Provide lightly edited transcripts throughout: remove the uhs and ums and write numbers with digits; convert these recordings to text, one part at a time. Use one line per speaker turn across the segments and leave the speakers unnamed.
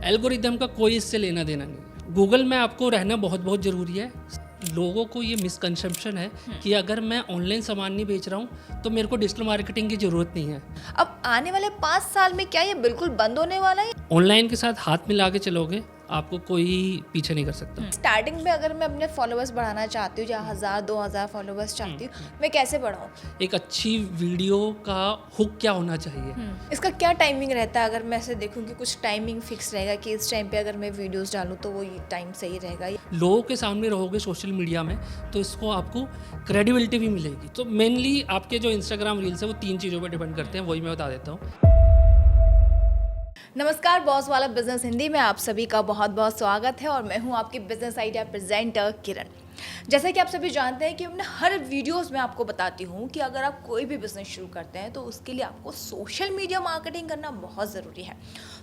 Algorithm का कोई इससे लेना देना नहीं। गूगल में आपको रहना बहुत बहुत ज़रूरी है। लोगों को ये मिसकंसेप्शन है कि अगर मैं ऑनलाइन सामान नहीं बेच रहा हूँ तो मेरे को डिजिटल मार्केटिंग की ज़रूरत नहीं है।
अब आने वाले 5 साल में क्या ये बिल्कुल बंद होने वाला है?
ऑनलाइन के साथ हाथ मिला के चलोगे, आपको कोई पीछे नहीं कर सकता।
स्टार्टिंग में अगर मैं अपने फॉलोअर्स बढ़ाना चाहती हूँ, या 1000-2000 फॉलोअर्स चाहती हूँ, मैं कैसे बढ़ाऊँ?
एक अच्छी वीडियो का हुक क्या होना चाहिए?
इसका क्या टाइमिंग रहता है? अगर मैं ऐसे देखूँ कि कुछ टाइमिंग फिक्स रहेगा कि इस टाइम पे अगर मैं वीडियोस डालूँ तो वो ये टाइम सही रहेगा?
लोगों के सामने रहोगे सोशल मीडिया में तो इसको आपको क्रेडिबिलिटी भी मिलेगी। तो मेनली आपके जो इंस्टाग्राम रील्स है वो 3 चीज़ों पर डिपेंड करते हैं, वही मैं बता देता हूँ।
नमस्कार, बॉस वाला बिजनेस हिंदी में आप सभी का बहुत बहुत स्वागत है और मैं हूं आपकी बिजनेस आइडिया प्रेजेंटर किरण। जैसा कि आप सभी जानते हैं कि मैं हर वीडियोस में आपको बताती हूं कि अगर आप कोई भी बिजनेस शुरू करते हैं तो उसके लिए आपको सोशल मीडिया मार्केटिंग करना बहुत ज़रूरी है।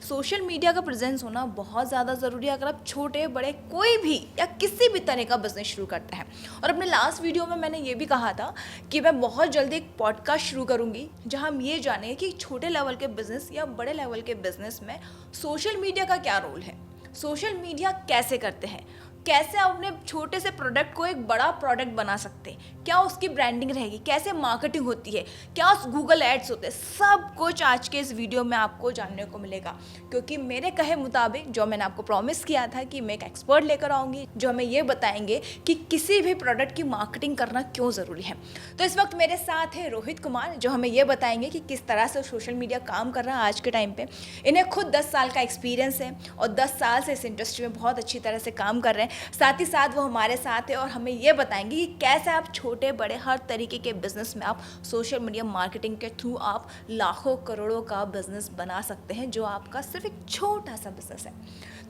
सोशल मीडिया का प्रेजेंस होना बहुत ज़्यादा ज़रूरी है अगर आप छोटे बड़े कोई भी या किसी भी तरह का बिजनेस शुरू करते हैं। और अपने लास्ट वीडियो में मैंने ये भी कहा था कि मैं बहुत जल्दी एक पॉडकास्ट शुरू करूँगी जहाँ हम ये जानें कि छोटे लेवल के बिजनेस या बड़े लेवल के बिजनेस में सोशल मीडिया का क्या रोल है, सोशल मीडिया कैसे करते हैं, कैसे आप अपने छोटे से प्रोडक्ट को एक बड़ा प्रोडक्ट बना सकते हैं, क्या उसकी ब्रांडिंग रहेगी, कैसे मार्केटिंग होती है, क्या गूगल एड्स होते हैं, सब कुछ आज के इस वीडियो में आपको जानने को मिलेगा। क्योंकि मेरे कहे मुताबिक जो मैंने आपको प्रॉमिस किया था कि मैं एक एक्सपर्ट लेकर आऊँगी जो हमें ये बताएंगे कि किसी भी प्रोडक्ट की मार्केटिंग करना क्यों ज़रूरी है। तो इस वक्त मेरे साथ है रोहित कुमार जो हमें ये बताएंगे कि किस तरह से सोशल मीडिया काम कर रहा है आज के टाइम पे। इन्हें खुद 10 साल का एक्सपीरियंस है और 10 साल से इस इंडस्ट्री में बहुत अच्छी तरह से काम कर रहे हैं। साथ ही साथ वो हमारे साथ है और हमें ये बताएंगे कि कैसे आप छोटे बड़े हर तरीके के बिजनेस में आप सोशल मीडिया मार्केटिंग के थ्रू आप लाखों करोड़ों का बिजनेस बना सकते हैं जो आपका सिर्फ एक छोटा सा बिजनेस है।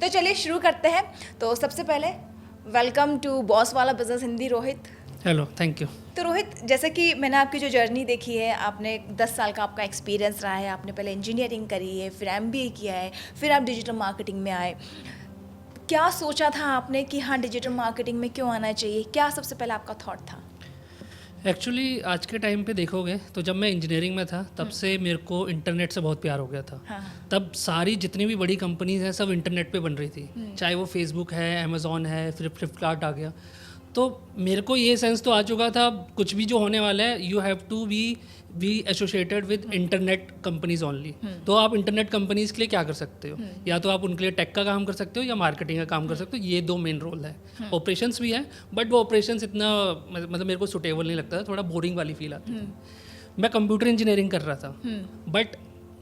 तो चलिए शुरू करते हैं। तो सबसे पहले वेलकम टू बॉस वाला business Hindi Rohit.
Hello, thank you.
तो रोहित, जैसे कि मैंने आपकी जो जर्नी देखी है, आपने 10 साल का आपका एक्सपीरियंस रहा है, आपने पहले इंजीनियरिंग करी है, फिर MBA किया है, फिर आप डिजिटल मार्केटिंग में आए। क्या सोचा था आपने कि हाँ डिजिटल मार्केटिंग में क्यों आना चाहिए? क्या सबसे पहले आपका थॉट था?
एक्चुअली आज के टाइम पे देखोगे तो जब मैं इंजीनियरिंग में था तब से मेरे को इंटरनेट से बहुत प्यार हो गया था।
हाँ।
तब सारी जितनी भी बड़ी कंपनीज हैं सब इंटरनेट पे बन रही थी, चाहे वो फेसबुक है, अमेज़ॉन है, फिर फ्लिपकार्ट आ गया। तो मेरे को ये सेंस तो आ चुका था कुछ भी जो होने वाला है you have to be associated with internet companies only. तो आप इंटरनेट कंपनीज के लिए क्या कर सकते हो? या तो आप उनके लिए टेक का काम कर सकते हो या मार्केटिंग का काम कर सकते हो। ये 2 मेन रोल है। ऑपरेशंस भी है बट वो ऑपरेशंस इतना मतलब मेरे को सुटेबल नहीं लगता था, थोड़ा बोरिंग वाली फील आती थी। मैं कंप्यूटर इंजीनियरिंग कर रहा था बट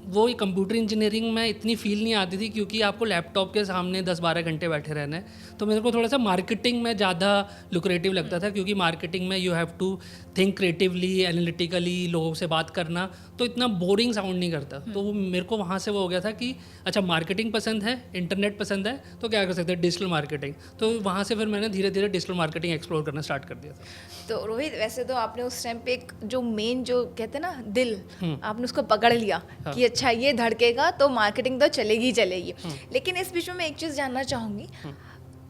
वो कंप्यूटर इंजीनियरिंग में इतनी फील नहीं आती थी क्योंकि आपको लैपटॉप के सामने 10-12 घंटे बैठे रहना है। तो मेरे को थोड़ा सा मार्केटिंग में ज़्यादा लुक्रेटिव लगता था क्योंकि मार्केटिंग में you have to think creatively, analytically, लोगों से बात करना, तो इतना बोरिंग साउंड नहीं करता। तो वो मेरे को वहाँ से वो हो गया था कि अच्छा मार्केटिंग पसंद है, इंटरनेट पसंद है, तो क्या कर सकते हैं, डिजिटल मार्केटिंग। तो वहाँ से फिर मैंने धीरे धीरे डिजिटल मार्केटिंग एक्सप्लोर करना स्टार्ट कर दिया था।
तो रोहित, वैसे तो आपने उस टाइम पे एक जो मेन जो कहते हैं ना दिल, आपने उसको पकड़ लिया कि अच्छा ये धड़केगा तो मार्केटिंग तो चलेगी ही चलेगी। लेकिन इस बीच में मैं एक चीज़ जानना चाहूँगी,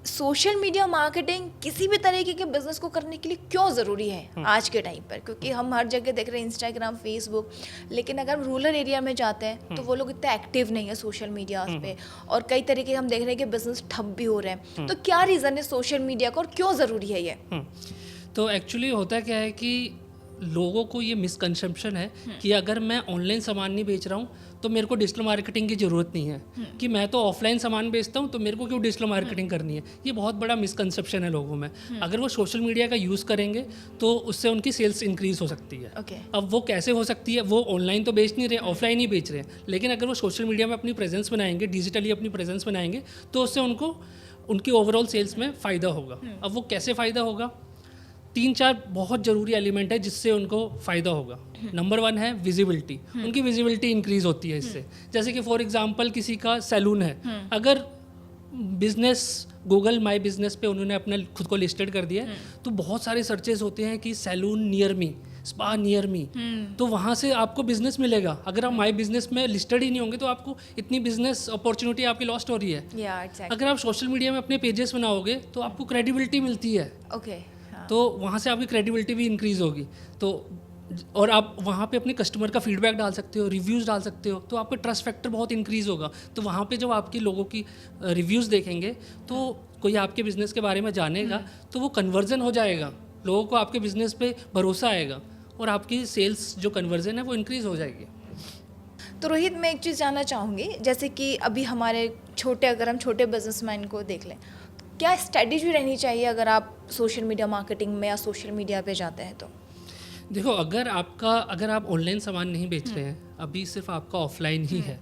सोशल मीडिया मार्केटिंग किसी भी तरीके के बिजनेस को करने के लिए क्यों ज़रूरी है आज के टाइम पर? क्योंकि हम हर जगह देख रहे हैं इंस्टाग्राम, फेसबुक, लेकिन अगर हम रूरल एरिया में जाते हैं तो वो लोग इतना एक्टिव नहीं है सोशल मीडिया पे, और कई तरीके हम देख रहे हैं कि बिजनेस ठप भी हो रहे हैं। तो क्या रीज़न है सोशल मीडिया का और क्यों ज़रूरी है ये?
तो एक्चुअली होता क्या है कि लोगों को ये मिसकंसेप्शन है कि अगर मैं ऑनलाइन सामान नहीं बेच रहा हूँ तो मेरे को डिजिटल मार्केटिंग की ज़रूरत नहीं है, कि मैं तो ऑफलाइन सामान बेचता हूँ तो मेरे को क्यों डिजिटल मार्केटिंग करनी है। ये बहुत बड़ा मिसकंसेप्शन है लोगों में। अगर वो सोशल मीडिया का यूज़ करेंगे तो उससे उनकी सेल्स इंक्रीज़ हो सकती है। अब वो कैसे हो सकती है? वो ऑनलाइन तो बेच नहीं रहे, ऑफलाइन ही बेच रहे हैं, लेकिन अगर वो सोशल मीडिया में अपनी प्रेजेंस बनाएंगे, डिजिटली अपनी प्रेजेंस बनाएंगे, तो उससे उनको उनकी ओवरऑल सेल्स में फ़ायदा होगा। अब वो कैसे फ़ायदा होगा? 3-4 बहुत ज़रूरी एलिमेंट है जिससे उनको फ़ायदा होगा। नंबर 1 है विजिबिलिटी। उनकी विजिबिलिटी इंक्रीज़ होती है इससे। जैसे कि फॉर एग्जांपल किसी का सैलून है, अगर बिजनेस गूगल माई बिजनेस पे उन्होंने अपना खुद को लिस्टेड कर दिया है तो बहुत सारे सर्चेस होते हैं कि salon near me, spa near me, तो वहाँ से आपको बिजनेस मिलेगा। अगर आप माई बिजनेस में लिस्टेड ही नहीं होंगे तो आपको इतनी बिजनेस अपॉर्चुनिटी आपकी लॉस्ट हो रही है। अगर आप सोशल मीडिया में अपने पेजेस बनाओगे तो आपको क्रेडिबिलिटी मिलती है। तो वहाँ से आपकी क्रेडिबिलिटी भी इंक्रीज़ होगी। तो और आप वहाँ पे अपने कस्टमर का फीडबैक डाल सकते हो, रिव्यूज़ डाल सकते हो, तो आपका ट्रस्ट फैक्टर बहुत इंक्रीज़ होगा। तो वहाँ पे जब आपके लोगों की रिव्यूज़ देखेंगे तो कोई आपके बिज़नेस के बारे में जानेगा तो वो कन्वर्जन हो जाएगा, लोगों को आपके बिज़नेस पे भरोसा आएगा और आपकी सेल्स जो कन्वर्जन है वो इंक्रीज़ हो जाएगी।
तो रोहित, मैं एक चीज़ जानना चाहूँगी, जैसे कि अभी हमारे अगर हम छोटे बिजनेसमैन को देख लें, क्या स्ट्रेटजी रहनी चाहिए अगर आप सोशल मीडिया मार्केटिंग में या सोशल मीडिया पे जाते हैं तो?
देखो, अगर आप ऑनलाइन सामान नहीं बेच रहे हैं, अभी सिर्फ आपका ऑफलाइन ही है,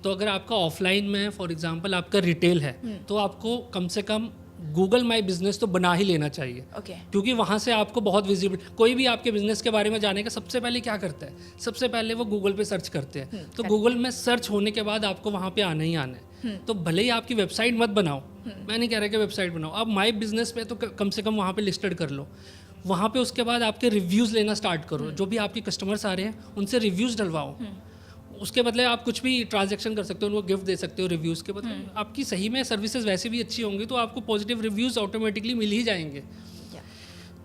तो अगर आपका ऑफलाइन में फॉर एग्जांपल आपका रिटेल है, तो आपको कम से कम गूगल माई बिजनेस तो बना ही लेना चाहिए। क्योंकि वहाँ से आपको बहुत विजिबल, कोई भी आपके बिजनेस के बारे में जाने का सबसे पहले क्या करता है, सबसे पहले वो गूगल पे सर्च करते हैं। तो गूगल में सर्च होने के बाद आपको वहाँ पे आना ही आना है। तो भले ही आपकी वेबसाइट मत बनाओ, मैं नहीं कह रहा कि वेबसाइट बनाओ, आप माई बिजनेस पे तो कम से कम वहाँ पे लिस्टेड कर लो। वहाँ पे उसके बाद आपके रिव्यूज़ लेना स्टार्ट करो, जो भी आपके कस्टमर्स आ रहे हैं उनसे रिव्यूज़ डलवाओ। उसके बदले आप कुछ भी ट्रांजैक्शन कर सकते हो, उनको गिफ्ट दे सकते हो रिव्यूज़ के बदले। आपकी सही में सर्विसेज वैसे भी अच्छी होंगी तो आपको पॉजिटिव रिव्यूज़ ऑटोमेटिकली मिल ही जाएंगे।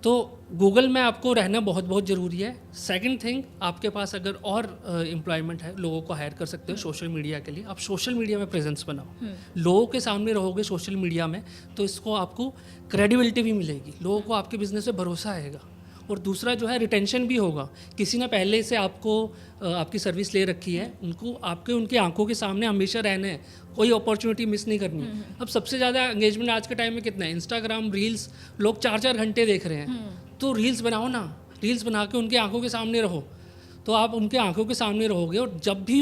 तो गूगल में आपको रहना बहुत बहुत ज़रूरी है। सेकंड थिंग, आपके पास अगर और एम्प्लॉयमेंट है, लोगों को हायर कर सकते हो सोशल मीडिया के लिए। आप सोशल मीडिया में प्रेजेंस बनाओ, लोगों के सामने रहोगे सोशल मीडिया में तो इसको आपको क्रेडिबिलिटी भी मिलेगी, लोगों को आपके बिजनेस पे भरोसा आएगा। और दूसरा जो है रिटेंशन भी होगा, किसी ने पहले से आपकी सर्विस ले रखी है, उनको उनकी आंखों के सामने हमेशा रहना है, कोई अपॉर्चुनिटी मिस नहीं करनी। अब सबसे ज़्यादा एंगेजमेंट आज के टाइम में कितना है, इंस्टाग्राम रील्स लोग 4-4 घंटे देख रहे हैं। तो रील्स बनाओ ना, रील्स बना के उनकी आंखों के सामने रहो, तो आप उनके आंखों के सामने रहोगे और जब भी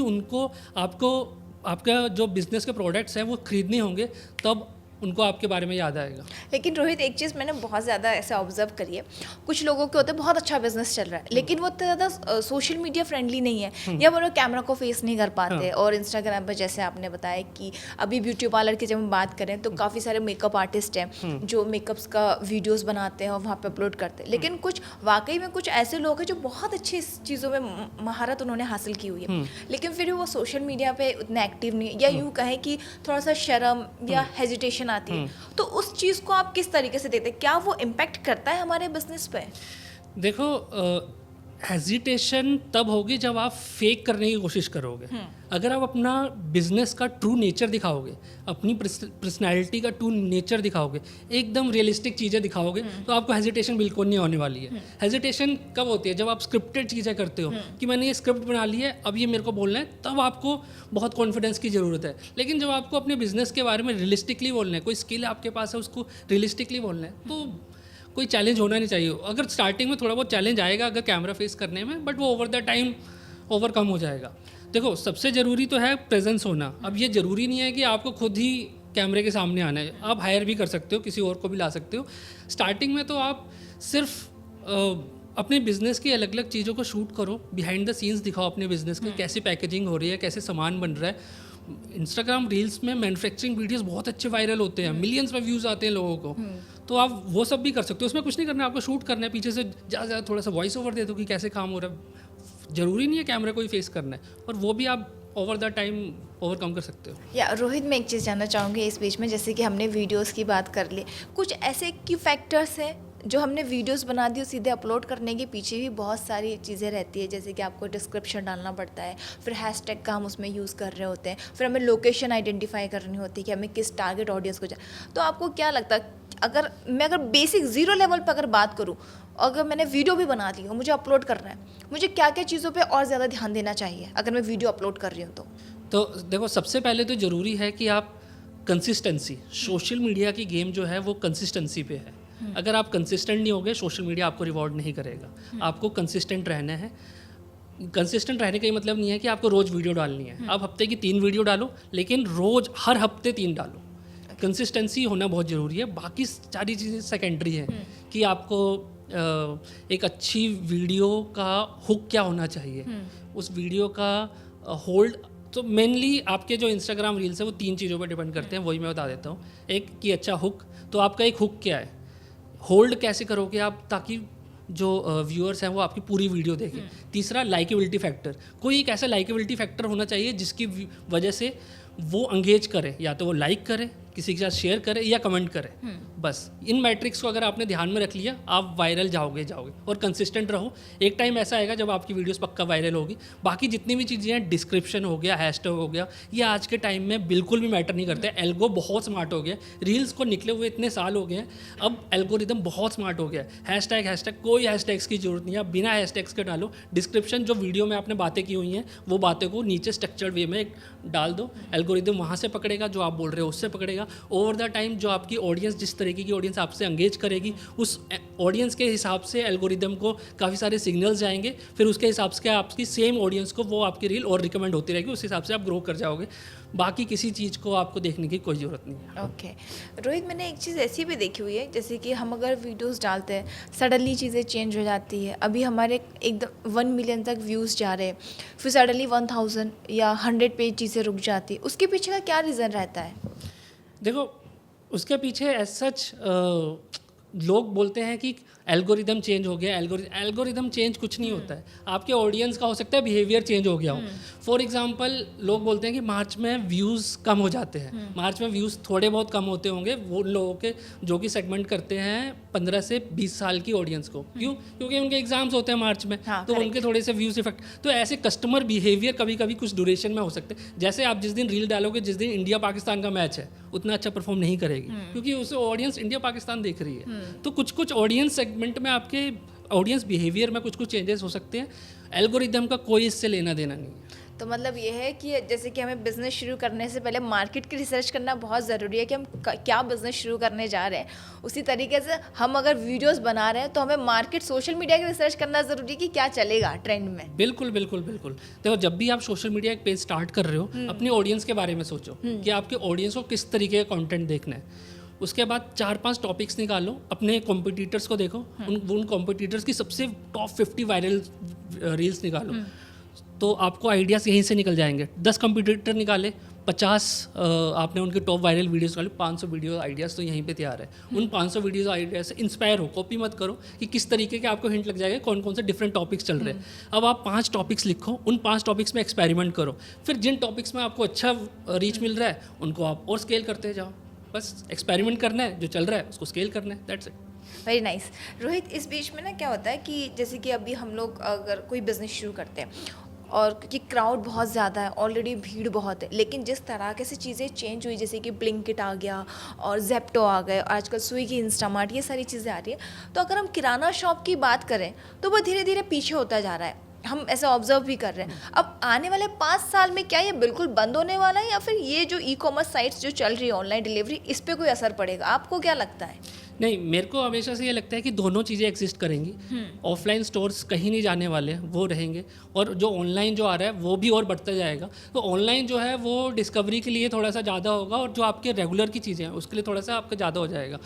आपका जो बिज़नेस के प्रोडक्ट्स हैं वो खरीदने होंगे तब उनको आपके बारे में याद आएगा।
लेकिन रोहित, एक चीज़ मैंने बहुत ज़्यादा ऐसे ऑब्जर्व करी है, कुछ लोगों के होते हैं बहुत अच्छा बिजनेस चल रहा है लेकिन वो ज़्यादा सोशल मीडिया फ्रेंडली नहीं है या वो लोग कैमरा को फेस नहीं कर पाते। और इंस्टाग्राम पर जैसे आपने बताया कि अभी ब्यूटी पार्लर की जब हम बात करें तो काफ़ी सारे मेकअप आर्टिस्ट हैं जो मेकअप्स का वीडियोज़ बनाते हैं और वहाँ पर अपलोड करते हैं। लेकिन कुछ वाकई में कुछ ऐसे लोग हैं जो बहुत अच्छी चीज़ों में महारत उन्होंने हासिल की हुई है, लेकिन फिर वो सोशल मीडिया पर उतने एक्टिव नहीं, या यूँ कहें कि थोड़ा सा शर्म या हेजिटेशन आती है। तो उस चीज को आप किस तरीके से देखते हैं, क्या वो इम्पैक्ट करता है हमारे बिजनेस पे?
देखो, हेजिटेशन तब होगी जब आप फेक करने की कोशिश करोगे। अगर आप अपना बिजनेस का ट्रू नेचर दिखाओगे, अपनी पर्सनैलिटी का ट्रू नेचर दिखाओगे, एकदम रियलिस्टिक चीज़ें दिखाओगे, तो आपको हेजिटेशन बिल्कुल नहीं होने वाली है। हेजिटेशन कब होती है, जब आप स्क्रिप्टेड चीज़ें करते हो कि मैंने ये स्क्रिप्ट बना ली है, अब ये मेरे को बोलना है, तब आपको बहुत कॉन्फिडेंस की ज़रूरत है। लेकिन जब आपको अपने बिजनेस के बारे में रियलिस्टिकली बोलना है, कोई स्किल आपके पास है उसको रियलिस्टिकली बोलना है, तो कोई चैलेंज होना नहीं चाहिए। अगर स्टार्टिंग में थोड़ा बहुत चैलेंज आएगा अगर कैमरा फेस करने में, बट वो ओवर द टाइम ओवरकम हो जाएगा। देखो, सबसे ज़रूरी तो है प्रेजेंस होना। अब ये ज़रूरी नहीं है कि आपको खुद ही कैमरे के सामने आना है, आप हायर भी कर सकते हो, किसी और को भी ला सकते हो। स्टार्टिंग में तो आप सिर्फ अपने बिजनेस की अलग अलग चीज़ों को शूट करो, बिहाइंड द सीन्स दिखाओ अपने बिजनेस की, कैसी पैकेजिंग हो रही है, कैसे सामान बन रहा है। इंस्टाग्राम रील्स में मैन्युफैक्चरिंग वीडियोस बहुत अच्छे वायरल होते हैं, मिलियंस में व्यूज़ आते हैं लोगों को, तो आप वो सब भी कर सकते हो। उसमें कुछ नहीं करना है, आपको शूट करना है, पीछे से ज़्यादा थोड़ा सा वॉइस ओवर दे दो कि कैसे काम हो रहा है। ज़रूरी नहीं है कैमरे को ही फेस करना है, और वो भी आप ओवर द टाइम ओवरकम कर सकते हो।
या रोहित, मैं एक चीज़ जानना चाहूँगी इस बीच में, जैसे कि हमने वीडियोस की बात कर ली, कुछ ऐसे की फैक्टर्स हैं जो हमने वीडियोस बना दी और सीधे अपलोड करने के पीछे भी बहुत सारी चीज़ें रहती है, जैसे कि आपको डिस्क्रिप्शन डालना पड़ता है, फिर हैशटैग का हम उसमें यूज़ कर रहे होते हैं, फिर हमें लोकेशन आइडेंटिफाई करनी होती है कि हमें किस टारगेट ऑडियंस को तो आपको क्या लगता है, अगर बेसिक ज़ीरो लेवल पर अगर बात करूँ, अगर मैंने वीडियो भी बना दी हो, मुझे अपलोड करना है, मुझे क्या क्या चीज़ों पे और ज़्यादा ध्यान देना चाहिए अगर मैं वीडियो अपलोड कर रही हूँ
तो देखो, सबसे पहले तो ज़रूरी है कि आप कंसिस्टेंसी, सोशल मीडिया की गेम जो है वो कंसिस्टेंसी पे है। अगर आप कंसिस्टेंट नहीं होगे, सोशल मीडिया आपको रिवॉर्ड नहीं करेगा। आपको कंसिस्टेंट रहना है। कंसिस्टेंट रहने का ये मतलब नहीं है कि आपको रोज़ वीडियो डालनी है। आप हफ्ते की 3 वीडियो डालो, लेकिन रोज़ हर हफ्ते 3 डालो। कंसिस्टेंसी होना बहुत ज़रूरी है। बाकी सारी चीज़ें सेकेंडरी हैं कि आपको एक अच्छी वीडियो का हुक क्या होना चाहिए, उस वीडियो का होल्ड। तो मेनली आपके जो इंस्टाग्राम रील्स है वो 3 चीज़ों पर डिपेंड करते हैं, वही मैं बता देता हूँ। एक कि अच्छा हुक, तो आपका एक हुक क्या है, होल्ड कैसे करोगे आप ताकि जो व्यूअर्स हैं वो आपकी पूरी वीडियो देखें। तीसरा लाइकेबिलिटी फैक्टर, कोई एक ऐसा लाइकेबिलिटी फैक्टर होना चाहिए जिसकी वजह से वो एंगेज करे, या तो वो लाइक करे किसी के साथ शेयर करें या कमेंट करें। बस इन मैट्रिक्स को अगर आपने ध्यान में रख लिया, आप वायरल जाओगे और कंसिस्टेंट रहो। एक टाइम ऐसा आएगा जब आपकी वीडियोस पक्का वायरल होगी। बाकी जितनी भी चीज़ें हैं, डिस्क्रिप्शन हो गया, हैशटैग हो गया, ये आज के टाइम में बिल्कुल भी मैटर नहीं करते। एल्गो बहुत स्मार्ट हो गया, रील्स को निकले हुए इतने साल हो गए हैं, अब एल्गोरिदम बहुत स्मार्ट हो गया है। हैशटैग कोई हैशटैग्स की जरूरत नहीं है, आप बिना हैशटैग्स के डालो। डिस्क्रिप्शन जो वीडियो में आपने बातें की हुई हैं, वो बातें को नीचे स्ट्रक्चर्ड वे में डाल दो, एल्गोरिदम वहाँ से पकड़ेगा, जो आप बोल रहे हो उससे पकड़ेगा। ओवर द टाइम जो आपकी ऑडियंस, जिस तरीके की ऑडियंस आपसे एंगेज करेगी, उस ऑडियंस के हिसाब से एल्गोरिदम को काफ़ी सारे सिग्नल्स जाएंगे, फिर उसके हिसाब से आपकी सेम ऑडियंस को वो आपकी रील और रिकमेंड होती रहेगी, उस हिसाब से आप ग्रो कर जाओगे। बाकी किसी चीज़ को आपको देखने की कोई ज़रूरत नहीं है।
ओके रोहित, मैंने एक चीज़ ऐसी भी देखी हुई है, जैसे कि हम अगर वीडियोस डालते हैं, सडनली चीज़ें चेंज हो जाती है। अभी हमारे एकदम 1 मिलियन तक व्यूज़ जा रहे हैं, फिर सडनली 1000 या 100 पे चीज़ें रुक जाती है। उसके पीछे का क्या रीज़न रहता है?
देखो, उसके पीछे एज सच लोग बोलते हैं कि एल्गोरिदम चेंज हो गया। एल्गोरिदम चेंज कुछ नहीं होता है, आपके ऑडियंस का हो सकता है बिहेवियर चेंज हो गया हो। फॉर एग्जांपल, लोग बोलते हैं कि मार्च में व्यूज़ कम हो जाते हैं। मार्च में व्यूज़ थोड़े बहुत कम होते होंगे वो लोगों के जो कि सेगमेंट करते हैं 15 से 20 साल की ऑडियंस को। क्यों? क्योंकि उनके एग्जाम्स होते हैं मार्च में।
हाँ,
तो उनके थोड़े से व्यूज़ इफेक्ट। तो ऐसे कस्टमर बिहेवियर कभी कभी कुछ ड्यूरेशन में हो सकते हैं। जैसे आप जिस दिन रील डालोगे, जिस दिन इंडिया पाकिस्तान का मैच है, उतना अच्छा परफॉर्म नहीं करेगी, क्योंकि उसे ऑडियंस इंडिया पाकिस्तान देख रही है। तो कुछ ऑडियंस सेगमेंट में, आपके ऑडियंस बिहेवियर में कुछ चेंजेस हो सकते हैं। एल्गोरिदम का कोई इससे लेना देना नहीं है।
तो मतलब ये है कि जैसे कि हमें बिज़नेस शुरू करने से पहले मार्केट की रिसर्च करना बहुत ज़रूरी है कि हम क्या बिज़नेस शुरू करने जा रहे हैं। उसी तरीके से हम अगर वीडियोस बना रहे हैं तो हमें मार्केट, सोशल मीडिया की रिसर्च करना ज़रूरी है कि क्या चलेगा ट्रेंड में।
बिल्कुल बिल्कुल बिल्कुल। देखो, जब भी आप सोशल मीडिया एक पेज स्टार्ट कर रहे हो, अपनी ऑडियंस के बारे में सोचो कि आपके ऑडियंस को किस तरीके का कंटेंट देखना है। उसके बाद 4-5 टॉपिक्स निकालो, अपने कॉम्पिटिटर्स को देखो, उन कॉम्पिटिटर्स की सबसे टॉप 50 वायरल रील्स निकालो, तो आपको आइडियाज़ यहीं से निकल जाएंगे। 10 कंपटीटर निकाले, 50 आपने उनके टॉप वायरल वीडियोस निकाले, 500 वीडियो आइडियाज़ तो यहीं पे तैयार है। उन 500 वीडियोस आइडियाज़ से इंस्पायर हो, कॉपी मत करो कि किस तरीके के आपको हिंट लग जाएगा कौन कौन से डिफरेंट टॉपिक्स चल रहे हैं। अब आप 5 टॉपिक्स लिखो, उन 5 टॉपिक्स में एक्सपेरिमेंट करो, फिर जिन टॉपिक्स में आपको अच्छा रीच मिल रहा है उनको आप और स्केल करते जाओ। बस एक्सपेरिमेंट करना है, जो चल रहा है उसको स्केल करना है, that's it.
Very nice. Rohit, इस बीच में ना क्या होता है कि जैसे कि अभी हम लोग अगर कोई बिज़नेस शुरू करते हैं और क्योंकि क्राउड बहुत ज़्यादा है, ऑलरेडी भीड़ बहुत है, लेकिन जिस तरह से चीज़ें चेंज हुई, जैसे कि ब्लिंकिट आ गया और जेप्टो आ गए, आजकल स्विगी, इंस्टामार्ट, ये सारी चीज़ें आ रही है, तो अगर हम किराना शॉप की बात करें तो वो धीरे धीरे पीछे होता जा रहा है। हम ऐसा ऑब्जर्व भी कर रहे हैं। अब आने वाले 5 साल में क्या ये बिल्कुल बंद होने वाला है, या फिर ये जो ई-कॉमर्स साइट्स जो चल रही है, ऑनलाइन डिलीवरी, इस पर कोई असर पड़ेगा? आपको क्या लगता है?
नहीं, मेरे को हमेशा से ये लगता है कि दोनों चीज़ें एग्जिस्ट करेंगी। ऑफलाइन स्टोर्स कहीं नहीं जाने वाले हैं, वो रहेंगे, और जो ऑनलाइन जो आ रहा है वो भी और बढ़ता जाएगा। तो ऑनलाइन जो है वो डिस्कवरी के लिए थोड़ा सा ज़्यादा होगा, और जो आपके रेगुलर की चीज़ें हैं उसके लिए थोड़ा सा आपका ज़्यादा हो जाएगा।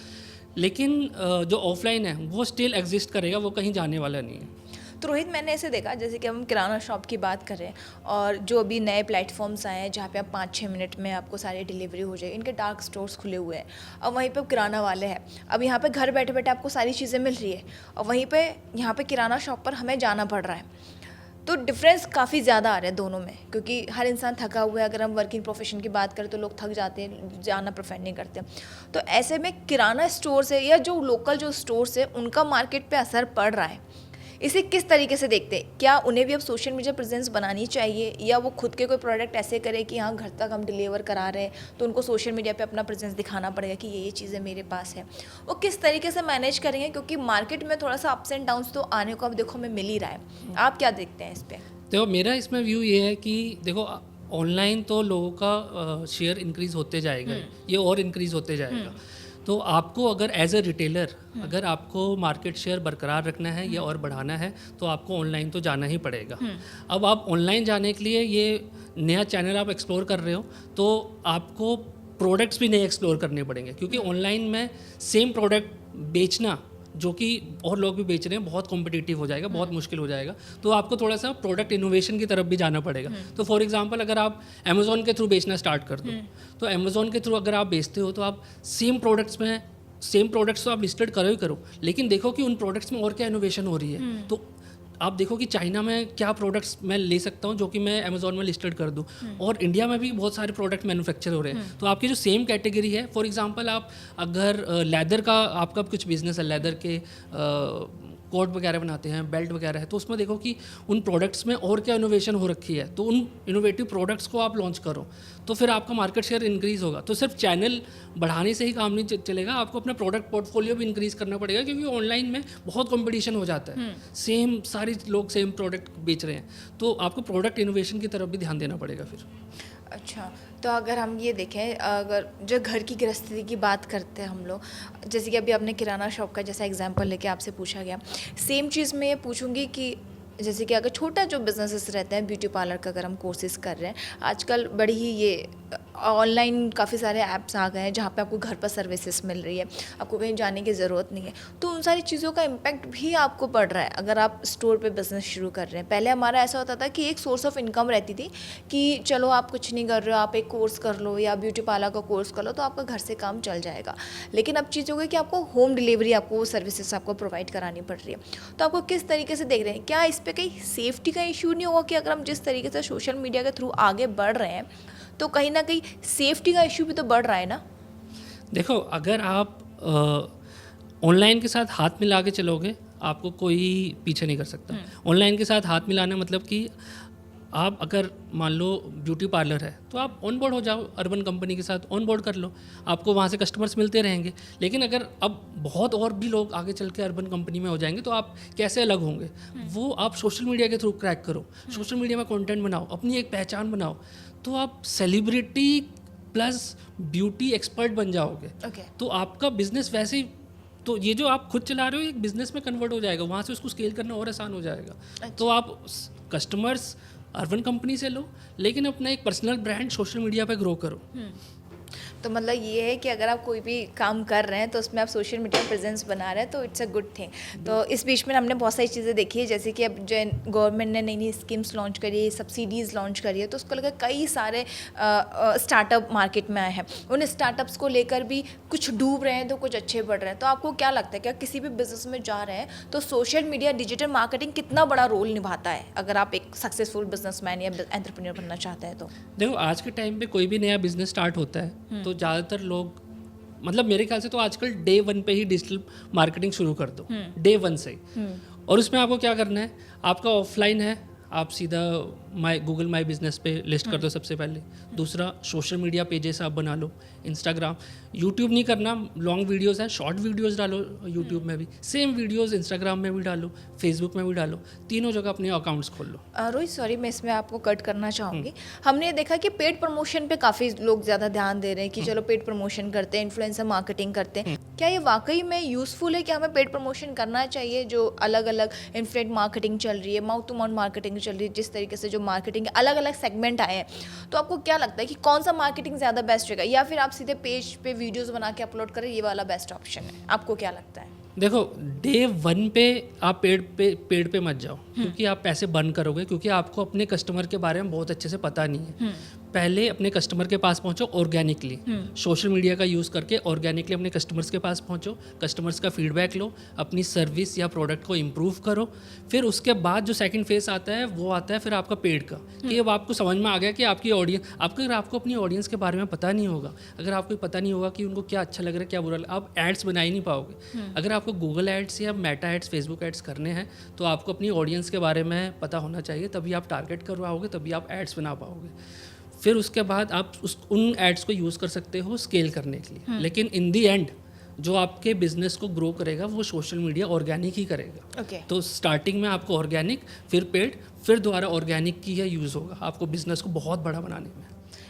लेकिन जो ऑफलाइन है वो स्टिल एग्जिस्ट करेगा, वो कहीं जाने वाला नहीं है।
तो रोहित, मैंने ऐसे देखा, जैसे कि हम किराना शॉप की बात करें और जो अभी नए प्लेटफॉर्म्स आए हैं जहाँ पे आप 5-6 मिनट में आपको सारी डिलीवरी हो जाएगी, इनके डार्क स्टोर्स खुले हुए हैं। अब वहीं पे किराना वाले हैं, अब यहाँ पे घर बैठे बैठे आपको सारी चीज़ें मिल रही है, और वहीं पे यहाँ पे किराना शॉप पर हमें जाना पड़ रहा है। तो डिफरेंस काफ़ी ज़्यादा आ रहा है दोनों में, क्योंकि हर इंसान थका हुआ है। अगर हम वर्किंग प्रोफेशन की बात करें तो लोग थक जाते हैं, जाना प्रेफर नहीं करते। तो ऐसे में किराना स्टोर से या जो लोकल जो स्टोर्स है उनका मार्केट पे असर पड़ रहा है। इसे किस तरीके से देखते हैं? क्या उन्हें भी अब सोशल मीडिया प्रेजेंस बनानी चाहिए, या वो खुद के कोई प्रोडक्ट ऐसे करें कि हाँ घर तक हम डिलीवर करा रहे हैं, तो उनको सोशल मीडिया पे अपना प्रेजेंस दिखाना पड़ेगा कि ये चीज़ें मेरे पास है? वो किस तरीके से मैनेज करेंगे? क्योंकि मार्केट में थोड़ा सा अप्स एंड डाउन्स तो आने को अब देखो हमें मिल ही रहा है। आप क्या देखते हैं इस पर?
देखो, मेरा इसमें व्यू ये है कि देखो, ऑनलाइन तो लोगों का शेयर इंक्रीज़ होते जाएगा, ये और इंक्रीज़ होते जाएगा। तो आपको अगर एज ए रिटेलर अगर आपको मार्केट शेयर बरकरार रखना है या और बढ़ाना है, तो आपको ऑनलाइन तो जाना ही पड़ेगा। अब आप ऑनलाइन जाने के लिए ये नया चैनल आप एक्सप्लोर कर रहे हो, तो आपको प्रोडक्ट्स भी नए एक्सप्लोर करने पड़ेंगे, क्योंकि ऑनलाइन में सेम प्रोडक्ट बेचना जो कि और लोग भी बेच रहे हैं बहुत कॉम्पिटिटिव हो जाएगा, बहुत मुश्किल हो जाएगा। तो आपको थोड़ा सा प्रोडक्ट इनोवेशन की तरफ भी जाना पड़ेगा। तो फॉर एग्जांपल, अगर आप अमेज़ॉन के थ्रू बेचना स्टार्ट कर दो, तो अमेज़ॉन के थ्रू अगर आप बेचते हो तो आप सेम प्रोडक्ट्स तो आप लिस्टेड करो ही करो, लेकिन देखो कि उन प्रोडक्ट्स में और क्या इनोवेशन हो रही है। तो आप देखो कि चाइना में क्या प्रोडक्ट्स मैं ले सकता हूँ जो कि मैं अमेजोन में लिस्टेड कर दूँ, और इंडिया में भी बहुत सारे प्रोडक्ट मैन्युफैक्चर हो रहे हैं। तो आपकी जो सेम कैटेगरी है, फॉर एग्जांपल आप अगर लेदर का आपका कुछ बिजनेस है, लेदर के कोट वगैरह बनाते हैं, बेल्ट वगैरह है, तो उसमें देखो कि उन प्रोडक्ट्स में और क्या इनोवेशन हो रखी है, तो उन इनोवेटिव प्रोडक्ट्स को आप लॉन्च करो, तो फिर आपका मार्केट शेयर इंक्रीज़ होगा। तो सिर्फ चैनल बढ़ाने से ही काम नहीं चलेगा, आपको अपना प्रोडक्ट पोर्टफोलियो भी इंक्रीज़ करना पड़ेगा, क्योंकि ऑनलाइन में बहुत कंपटीशन हो जाता है, सेम सारे लोग सेम प्रोडक्ट बेच रहे हैं, तो आपको प्रोडक्ट इनोवेशन की तरफ भी ध्यान देना पड़ेगा फिर।
अच्छा, तो अगर हम ये देखें, अगर जो घर की गृहस्थी की बात करते हैं हम लोग, जैसे कि अभी आपने किराना शॉप का जैसा एग्जांपल लेके आपसे पूछा गया, सेम चीज़ मैं ये पूछूंगी कि जैसे कि अगर छोटा जो बिजनेसेस रहते हैं, ब्यूटी पार्लर का अगर हम कोर्सेज कर रहे हैं, आजकल बड़ी ही ये ऑनलाइन काफ़ी सारे ऐप्स आ गए हैं जहाँ पे आपको घर पर सर्विसेज मिल रही है, आपको कहीं जाने की ज़रूरत नहीं है, तो उन सारी चीज़ों का इम्पैक्ट भी आपको पड़ रहा है अगर आप स्टोर पे बिज़नेस शुरू कर रहे हैं। पहले हमारा ऐसा होता था कि एक सोर्स ऑफ इनकम रहती थी कि चलो आप कुछ नहीं कर रहे हो, आप एक कोर्स कर लो या ब्यूटी पार्लर का कोर्स कर लो, तो आपका घर से काम चल जाएगा। लेकिन अब चीज़ हो गई कि आपको होम डिलीवरी, आपको वो सर्विसेज आपको प्रोवाइड करानी पड़ रही है। तो आपको किस तरीके से देख रहे हैं, क्या इस पर कहीं सेफ्टी का इशू नहीं होगा कि अगर हम जिस तरीके से सोशल मीडिया के थ्रू आगे बढ़ रहे हैं, तो कहीं ना कहीं सेफ्टी का इशू भी तो बढ़ रहा है ना?
देखो, अगर आप ऑनलाइन के साथ हाथ मिला के चलोगे, आपको कोई पीछे नहीं कर सकता। ऑनलाइन के साथ हाथ मिलाना मतलब कि आप अगर मान लो ब्यूटी पार्लर है, तो आप ऑन बोर्ड हो जाओ, अर्बन कंपनी के साथ ऑन बोर्ड कर लो, आपको वहाँ से कस्टमर्स मिलते रहेंगे। लेकिन अगर अब बहुत और भी लोग आगे चल के अर्बन कंपनी में हो जाएंगे, तो आप कैसे अलग होंगे? वो आप सोशल मीडिया के थ्रू क्रैक करो, सोशल मीडिया में कंटेंट बनाओ, अपनी एक पहचान बनाओ, तो आप सेलिब्रिटी प्लस ब्यूटी एक्सपर्ट बन जाओगे। तो आपका बिजनेस वैसे ही, तो ये जो आप खुद चला रहे हो एक बिजनेस में कन्वर्ट हो जाएगा, वहाँ से उसको स्केल करना और आसान हो जाएगा। तो आप कस्टमर्स अर्बन कंपनी से लो, लेकिन अपना एक पर्सनल ब्रांड सोशल मीडिया पे ग्रो करो।
तो मतलब ये है कि अगर आप कोई भी काम कर रहे हैं तो उसमें आप सोशल मीडिया प्रेजेंस बना रहे हैं, तो इट्स अ गुड थिंग। तो इस बीच में हमने बहुत सारी चीज़ें देखी है, जैसे कि अब जो गवर्नमेंट ने नई नई स्कीम्स लॉन्च करी है, सब्सिडीज़ लॉन्च करी है, तो उसको लेकर कई सारे स्टार्टअप मार्केट में आए हैं। उन स्टार्टअप्स को लेकर भी कुछ डूब रहे हैं तो कुछ अच्छे बढ़ रहे हैं। तो आपको क्या लगता है, क्या किसी भी बिजनेस में जा रहे हैं तो सोशल मीडिया, डिजिटल मार्केटिंग कितना बड़ा रोल निभाता है अगर आप एक सक्सेसफुल बिजनेसमैन या एंटरप्रेन्योर बनना चाहते हैं? तो देखो,
आज के टाइम पे कोई भी नया बिजनेस स्टार्ट होता है तो ज़्यादातर लोग, मतलब मेरे ख्याल से तो आजकल डे 1 पे ही डिजिटल मार्केटिंग शुरू कर दो, डे 1 से ही। और उसमें आपको क्या करना है, आपका ऑफलाइन है, आप सीधा गूगल माई बिजनेस पे लिस्ट कर दो सबसे पहले। दूसरा, सोशल मीडिया पेजेस आप बना लो, इंस्टाग्राम, यूट्यूब नहीं करना, लॉन्ग वीडियोस हैं, शॉर्ट वीडियोस डालो यूट्यूब में भी, सेम वीडियोस इंस्टाग्राम में भी डालो, फेसबुक में भी डालो, तीनों जगह अपने अकाउंट्स खोल लो।
रोहित, सॉरी मैं इसमें आपको कट करना चाहूँगी। हमने देखा कि पेड प्रमोशन पे काफ़ी लोग ज़्यादा ध्यान दे रहे हैं कि चलो पेड प्रमोशन करते हैं, इन्फ्लुएंसर मार्केटिंग करते हैं। क्या ये वाकई में यूज़फुल है कि हमें पेड प्रमोशन करना चाहिए? जो अलग अलग इन्फ्लुएंट मार्केटिंग चल रही है, माउथ टू माउथ मार्केटिंग चल रही है, जिस तरीके से जो मार्केटिंग अलग अलग सेगमेंट आए हैं, तो आपको क्या लगता है कि कौन सा मार्केटिंग ज़्यादा बेस्ट रहेगा, या फिर आप सीधे पेज पे वीडियोस बना के अपलोड करें, ये वाला बेस्ट ऑप्शन है? आपको क्या लगता है?
देखो, डे 1 पे आप पेड पे मत जाओ, क्योंकि आप पैसे बर्न करोगे, क्योंकि आपको अपने कस्टमर के बारे में बहुत अच्छे से पता नहीं है। पहले अपने कस्टमर के पास पहुंचो ऑर्गेनिकली, सोशल मीडिया का यूज़ करके ऑर्गेनिकली अपने कस्टमर्स के पास पहुंचो, कस्टमर्स का फीडबैक लो, अपनी सर्विस या प्रोडक्ट को इम्प्रूव करो। फिर उसके बाद जो सेकंड फेज आता है वो आता है फिर आपका पेड का, कि अब आपको समझ में आ गया कि आपकी ऑडियंस, अगर आपको अपनी ऑडियंस के बारे में पता नहीं होगा, अगर आपको पता नहीं होगा कि उनको क्या अच्छा लग रहा है, क्या बुरा लग रहा है, आप एड्स बना ही नहीं पाओगे। अगर आपको गूगल एड्स या मेटा एड्स, फेसबुक एड्स करने हैं, तो आपको अपनी ऑडियंस के बारे में पता होना चाहिए, तभी आप टारगेट करवाओगे, तभी आप एड्स बना पाओगे। फिर उसके बाद आप उन एड्स को यूज़ कर सकते हो स्केल करने के लिए। लेकिन इन दी एंड जो आपके बिजनेस को ग्रो करेगा वो सोशल मीडिया ऑर्गेनिक ही करेगा। तो स्टार्टिंग में आपको ऑर्गेनिक, फिर पेड, फिर दोबारा ऑर्गेनिक की यूज़ होगा आपको बिजनेस को बहुत बड़ा बनाने में।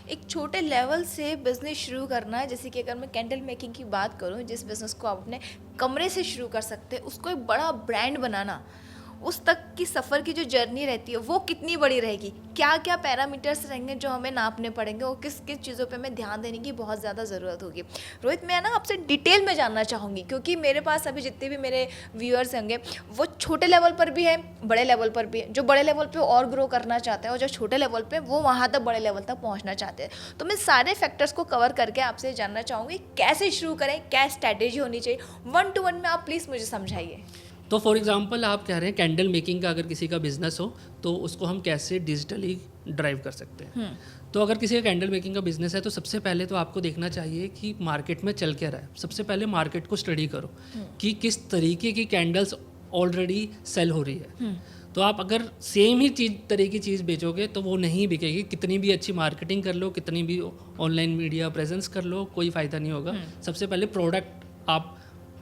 एक छोटे लेवल से बिज़नेस शुरू करना है, जैसे कि अगर मैं कैंडल मेकिंग की बात करूं, जिस बिज़नेस को आप अपने कमरे से शुरू कर सकते हैं, उसको एक बड़ा ब्रांड बनाना, उस तक की सफ़र की जो जर्नी रहती है वो कितनी बड़ी रहेगी, क्या क्या पैरामीटर्स रहेंगे जो हमें नापने पड़ेंगे, और किस किस चीज़ों पे हमें ध्यान देने की बहुत ज़्यादा ज़रूरत होगी। रोहित, मैं ना आपसे डिटेल में जानना चाहूँगी, क्योंकि मेरे पास अभी जितने भी मेरे व्यूअर्स होंगे वो छोटे लेवल पर भी हैं, बड़े लेवल पर भी हैं, जो बड़े लेवल पे और ग्रो करना चाहते हैं, और जो छोटे लेवल पे वो वहाँ तक बड़े लेवल तक पहुँचना चाहते हैं। तो मैं सारे फैक्टर्स को कवर करके आपसे जानना चाहूँगी, कैसे शुरू करें, क्या स्ट्रैटेजी होनी चाहिए, 1 to 1 में आप प्लीज़ मुझे समझाइए।
तो फॉर एग्जांपल आप कह रहे हैं कैंडल मेकिंग का अगर किसी का बिजनेस हो तो उसको हम कैसे डिजिटली ड्राइव कर सकते हैं। तो अगर किसी का कैंडल मेकिंग का बिजनेस है तो सबसे पहले तो आपको देखना चाहिए कि मार्केट में चल क्या रहा है। सबसे पहले मार्केट को स्टडी करो कि किस तरीके की कैंडल्स ऑलरेडी सेल हो रही है। तो आप अगर सेम ही तरह की चीज़ बेचोगे तो वो नहीं बिकेगी, कितनी भी अच्छी मार्केटिंग कर लो, कितनी भी ऑनलाइन मीडिया प्रेजेंस कर लो, कोई फ़ायदा नहीं होगा। सबसे पहले प्रोडक्ट आप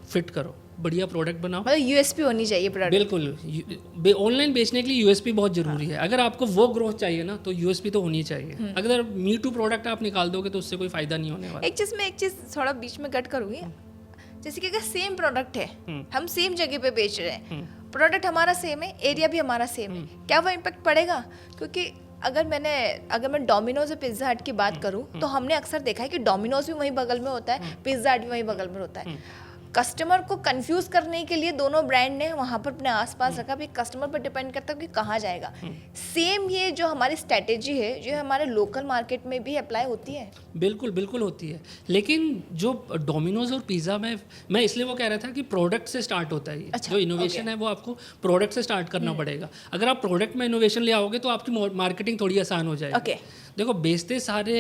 फिट करो, बढ़िया प्रोडक्ट बनाओ।
मतलब यूएसपी होनी चाहिए प्रोडक्ट।
बिल्कुल, ऑनलाइन बेचने के लिए यूएसपी बहुत ज़रूरी है। अगर आपको वो ग्रोथ चाहिए ना तो यूएसपी तो होनी चाहिए। अगर मी टू प्रोडक्ट आप निकाल दोगे तो उससे कोई फ़ायदा नहीं होने वाला।
एक चीज़ थोड़ा बीच में कट करूँगी, जैसे कि अगर सेम प्रोडक्ट है, हम सेम जगह पे बेच रहे हैं, प्रोडक्ट हमारा सेम है, एरिया भी हमारा सेम है, क्या वो इम्पेक्ट पड़ेगा? क्योंकि अगर मैं डोमिनोज और पिज़्ज़ा हट की बात करूं तो हमने अक्सर देखा है कि डोमिनोज भी वहीं बगल में होता है, पिज़्ज़ा हट भी वहीं बगल में होता है। कस्टमर को कंफ्यूज करने के लिए दोनों ब्रांड ने वहाँ पर अपने आसपास रखा, भी कस्टमर पर डिपेंड करता है कि कहाँ जाएगा। सेम ये जो हमारी स्ट्रेटेजी है जो हमारे लोकल मार्केट में भी अप्लाई होती है।
बिल्कुल बिल्कुल होती है, लेकिन जो डोमिनोज और पिज़्ज़ा में मैं इसलिए वो कह रहा था कि प्रोडक्ट से स्टार्ट होता है।
अच्छा,
जो इनोवेशन है वो आपको प्रोडक्ट से स्टार्ट करना पड़ेगा। अगर आप प्रोडक्ट में इनोवेशन ले आओगे तो आपकी मार्केटिंग थोड़ी आसान हो जाएगी। देखो, बेचते सारे